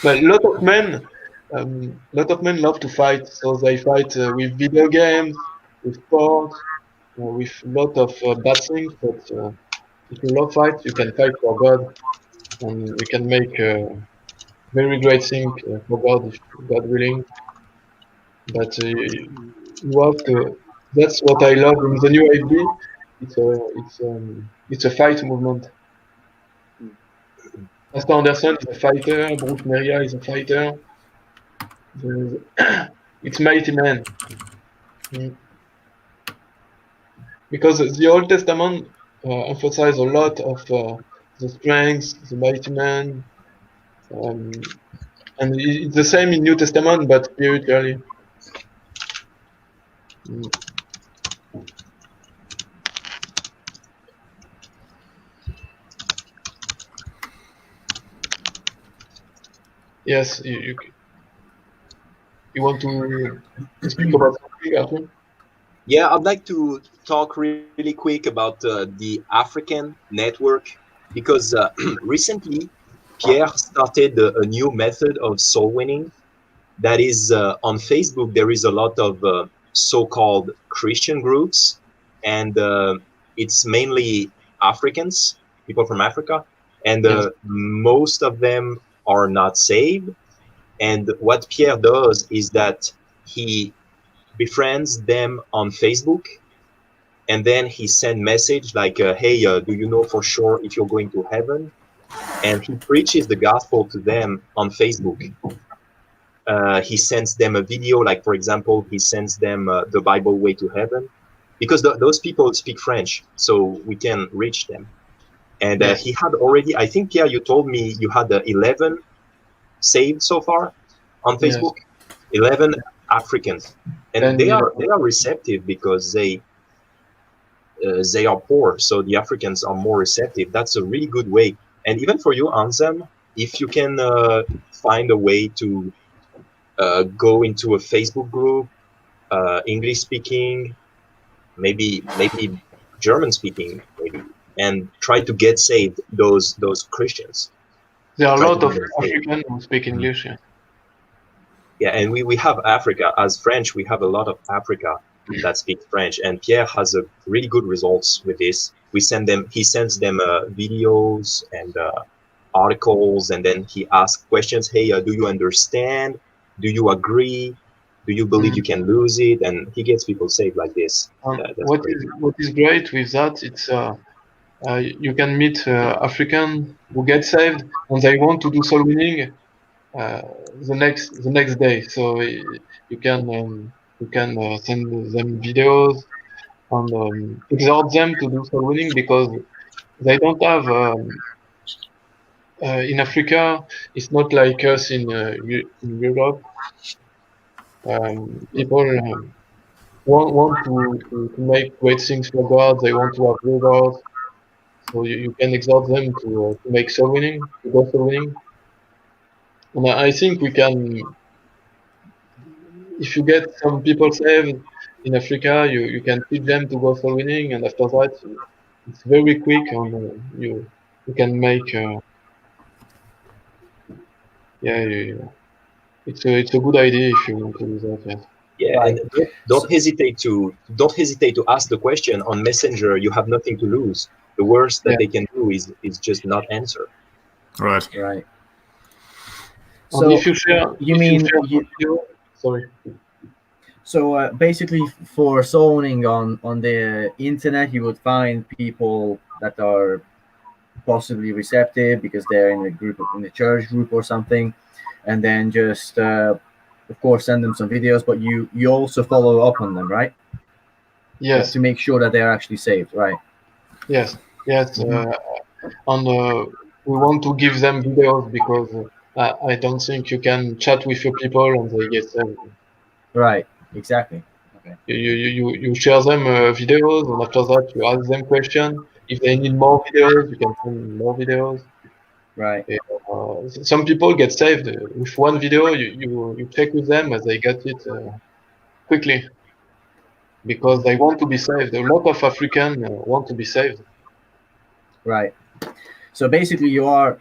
but lot of men love to fight, so they fight with video games, with sport, with lot of bad things. But if you love fight, you can fight for God, and you can make very great thing for God if God willing. But you have to. That's what I love in the new IB. It's a fight movement. Pastor Anderson is a fighter. Bruce Meria is a fighter. The- It's mighty man. Mm. Because the Old Testament emphasize a lot of the strength, the mighty man, um, and it's the same in New Testament, but spiritually. Mm. Yes, you want to speak about something, Arthur? Yeah, I'd like to talk really quick about the African network because recently Pierre started a new method of soul winning. That is on Facebook. There is a lot of so-called Christian groups, and it's mainly Africans, people from Africa, and Yes. most of them are not saved. And what Pierre does is that he befriends them on Facebook, and then he send message like, "Hey, do you know for sure if you're going to heaven?" And he preaches the gospel to them on Facebook. He sends them a video, like for example, he sends them the Bible Way to Heaven, because those people speak French, so we can reach them. And Yes. he had already, I think, Pierre, you told me you had 11 saved so far on Yes. Facebook. 11 Africans, and Then they are receptive because they are poor, so the Africans are more receptive. That's a really good way. And even for you, Anselm, if you can find a way to go into a Facebook group, English speaking, maybe German speaking, maybe, and try to get saved those Christians. there are a Try to lot get of them saved. Africans who speak English. Yeah. Yeah, and we have Africa. As French, we have a lot of Africa that speak French, and Pierre has a really good results with this. He sends them videos and articles, and then he asks questions. Hey, do you understand? Do you agree? Do you believe you can lose it? And he gets people saved like this. That's great. What is great with that? It's you can meet African who get saved and they want to do soul winning the next day. So you can send them videos and exhort them to do soul winning because they don't have in Africa. It's not like us in Europe. People want to make great things for God. They want to have rewards. So you can exhort them to make soul winning, to go soul winning. And I think we can, if you get some people saved in Africa, you can teach them to go soul winning, and after that, it's very quick, and you can make, it's a good idea if you want to do that. Yes. Yeah, Right. and don't hesitate to ask the question on Messenger. You have nothing to lose. The worst that Yeah. they can do is just not answer. Right. Right. And So if you share, you if mean share you- video, sorry. so basically for zoning on the internet, you would find people that are possibly receptive because they're in in the church group or something, and then just of course send them some videos. But you also follow up on them, right? Yes, To make sure that they're actually saved, right? yes, yes. Mhm. And we want to give them videos because I don't think you can chat with your people and they get saved. Right. Exactly. Okay. You share them videos, and after that you ask them questions. If they need more videos, you can send more videos. Right. Some people get saved with one video. You check with them as they get it quickly because they want to be saved. A lot of Africans want to be saved. Right. So basically, you are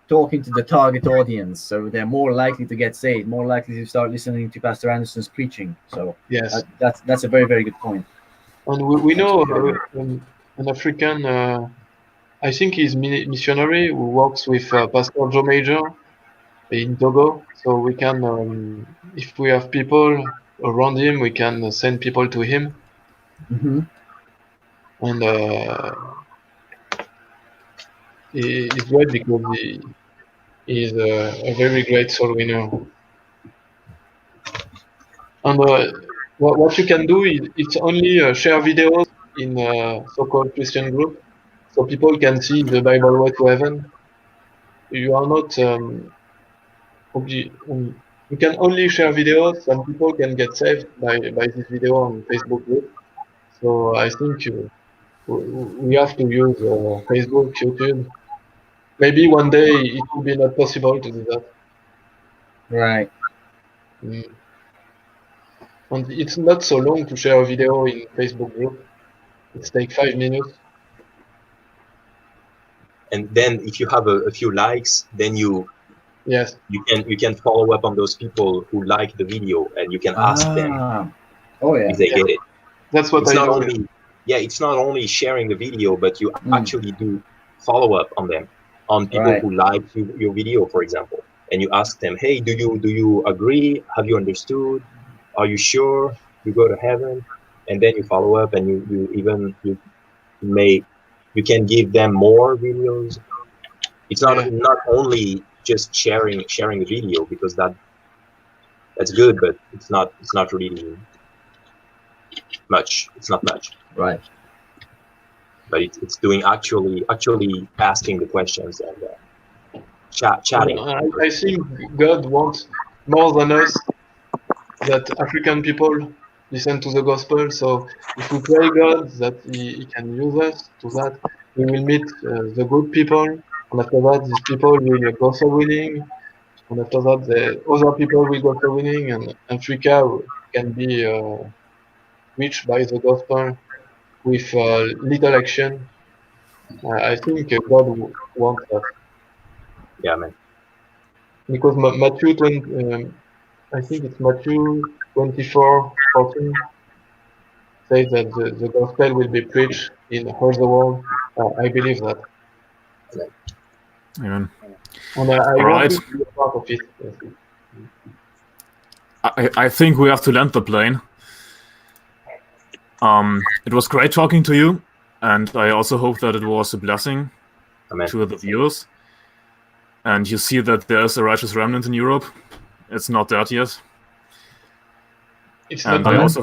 talking to the target audience, so they're more likely to get saved, more likely to start listening to Pastor Anderson's preaching. So Yes, that's a very good point. and we That's know very good. an African. I think he's missionary who works with Pastor Joe Major in Togo. So we can, if we have people around him, we can send people to him. Mm-hmm. And he's great because he's a very great soul winner. And what you can do is it's only share videos in so-called Christian group, so people can see the Bible way to heaven. You are not you can only share videos. Some people can get saved by this video on Facebook group. So I think we have to use Facebook, YouTube. Maybe one day it will be not possible to do that. Right. Mm. And it's not so long to share a video in Facebook group. It takes 5 minutes. And then if you have a few likes, then Yes. you can follow up on those people who like the video, and you can ask them Oh yeah. if they get it. That's what It's I not do. only it's not only sharing the video, but you Mm. actually do follow up on them, on people Right. who like your video, for example, and you ask them, hey, do you agree? Have you understood? Are you sure you go to heaven? And then you follow up, and you can give them more videos. It's Yeah. not only just sharing the video, because that's good, but it's not really much. It's not much. Right. But it's doing actually asking the questions and chatting. I think God wants more than us that African people listen to the gospel. So if we pray God that He can use us to that, we will meet the good people, and after that, these people will go so winning, and after that, the other people will go so winning, and Africa can be reached by the gospel with little action. I think God wants that Yeah, man. because Matthew 20, I think it's Matthew 24:14 says that the gospel will be preached in all the world. I believe that, Amen. and I All want right. to be a part of it. Yes. I think we have to land the plane. It was great talking to you, and I also hope that it was a blessing Amen. to the viewers. And you see that there's a righteous remnant in Europe. It's not dead yet. It's And not I bad. also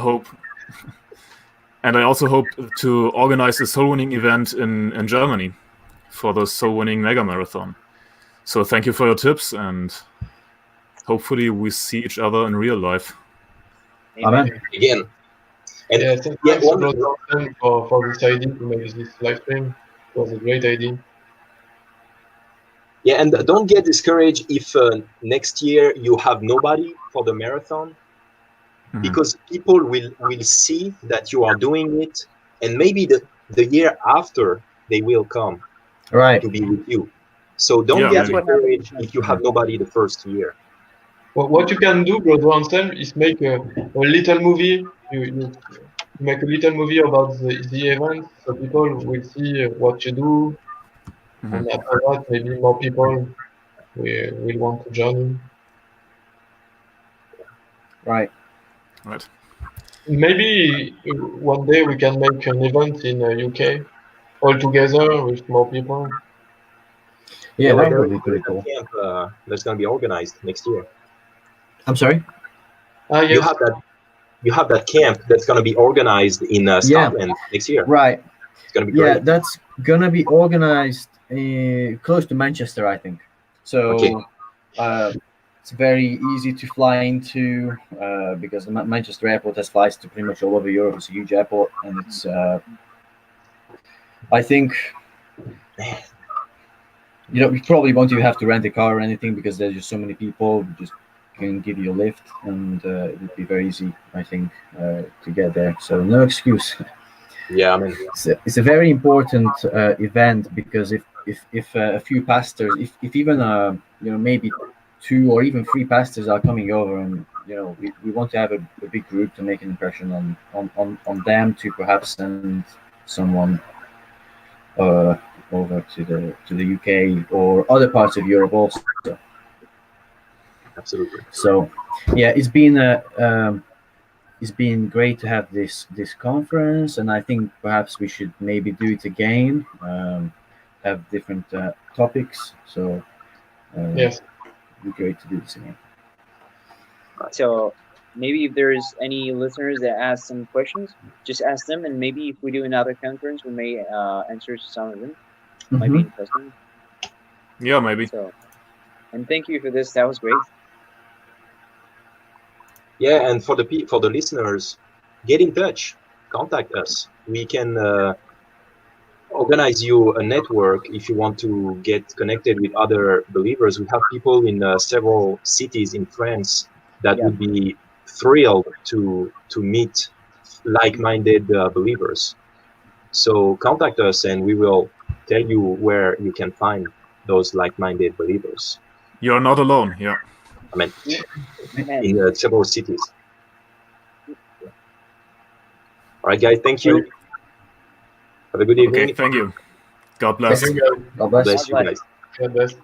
hope to organize a soul winning event in Germany for the soul winning mega marathon. So thank you for your tips, and hopefully we see each other in real life. Amen. Again. And Yeah, thanks yeah, a lot Anselm, for this idea to make this live stream. It was a great idea. yeah, and don't get discouraged if next year you have nobody for the marathon, because people will see that you are doing it, and maybe the year after they will come Right. to be with you. So don't Yeah, get That's what happened. discouraged if you have nobody the first year. Well, what you can do, brother Anselm, is make a little movie. You make a little movie about the event, so people will see what you do, and after that, maybe more people will want to join in. Right. Right. Maybe one day we can make an event in UK all together with more people. Yeah, well, that there would be is pretty a cool. camp that's going to be organized next year. I'm sorry? Ah, You yes. have that camp that's going to be organized in Scotland next year. Right. It's going to be Yeah, great. that's gonna be organized close to Manchester, I think. So Okay. it's very easy to fly into because the Manchester airport has flights to pretty much all over Europe. It's a huge airport, and it's I think you probably won't even have to rent a car or anything because there's just so many people who just can give you a lift, and it would be very easy, I think, to get there. So no excuse. Yeah, I mean, It's a very important event because if a few pastors, if even maybe 2 or even 3 pastors are coming over, and we want to have a big group to make an impression on them, to perhaps send someone over to the UK or other parts of Europe also. absolutely. So yeah, it's been great to have this conference, and I think perhaps we should maybe do it again, have different topics. So Yes. it'd be great to do this again. So maybe if there's any listeners that ask some questions, just ask them, and maybe if we do another conference, we may answer some of them. Might be interesting. Yeah, maybe. So, and thank you for this. That was great. Yeah, and for the listeners, get in touch, contact us. We can organize you a network if you want to get connected with other believers. We have people in several cities in France that would be thrilled to meet like-minded believers. So contact us, and we will tell you where you can find those like-minded believers. You're not alone. Yeah. I mean, Amen. in several cities. All right, guys. Thank you. Have a good evening. Okay. Thank you. God bless. Thank you, guys. God bless. Bless you guys. God bless.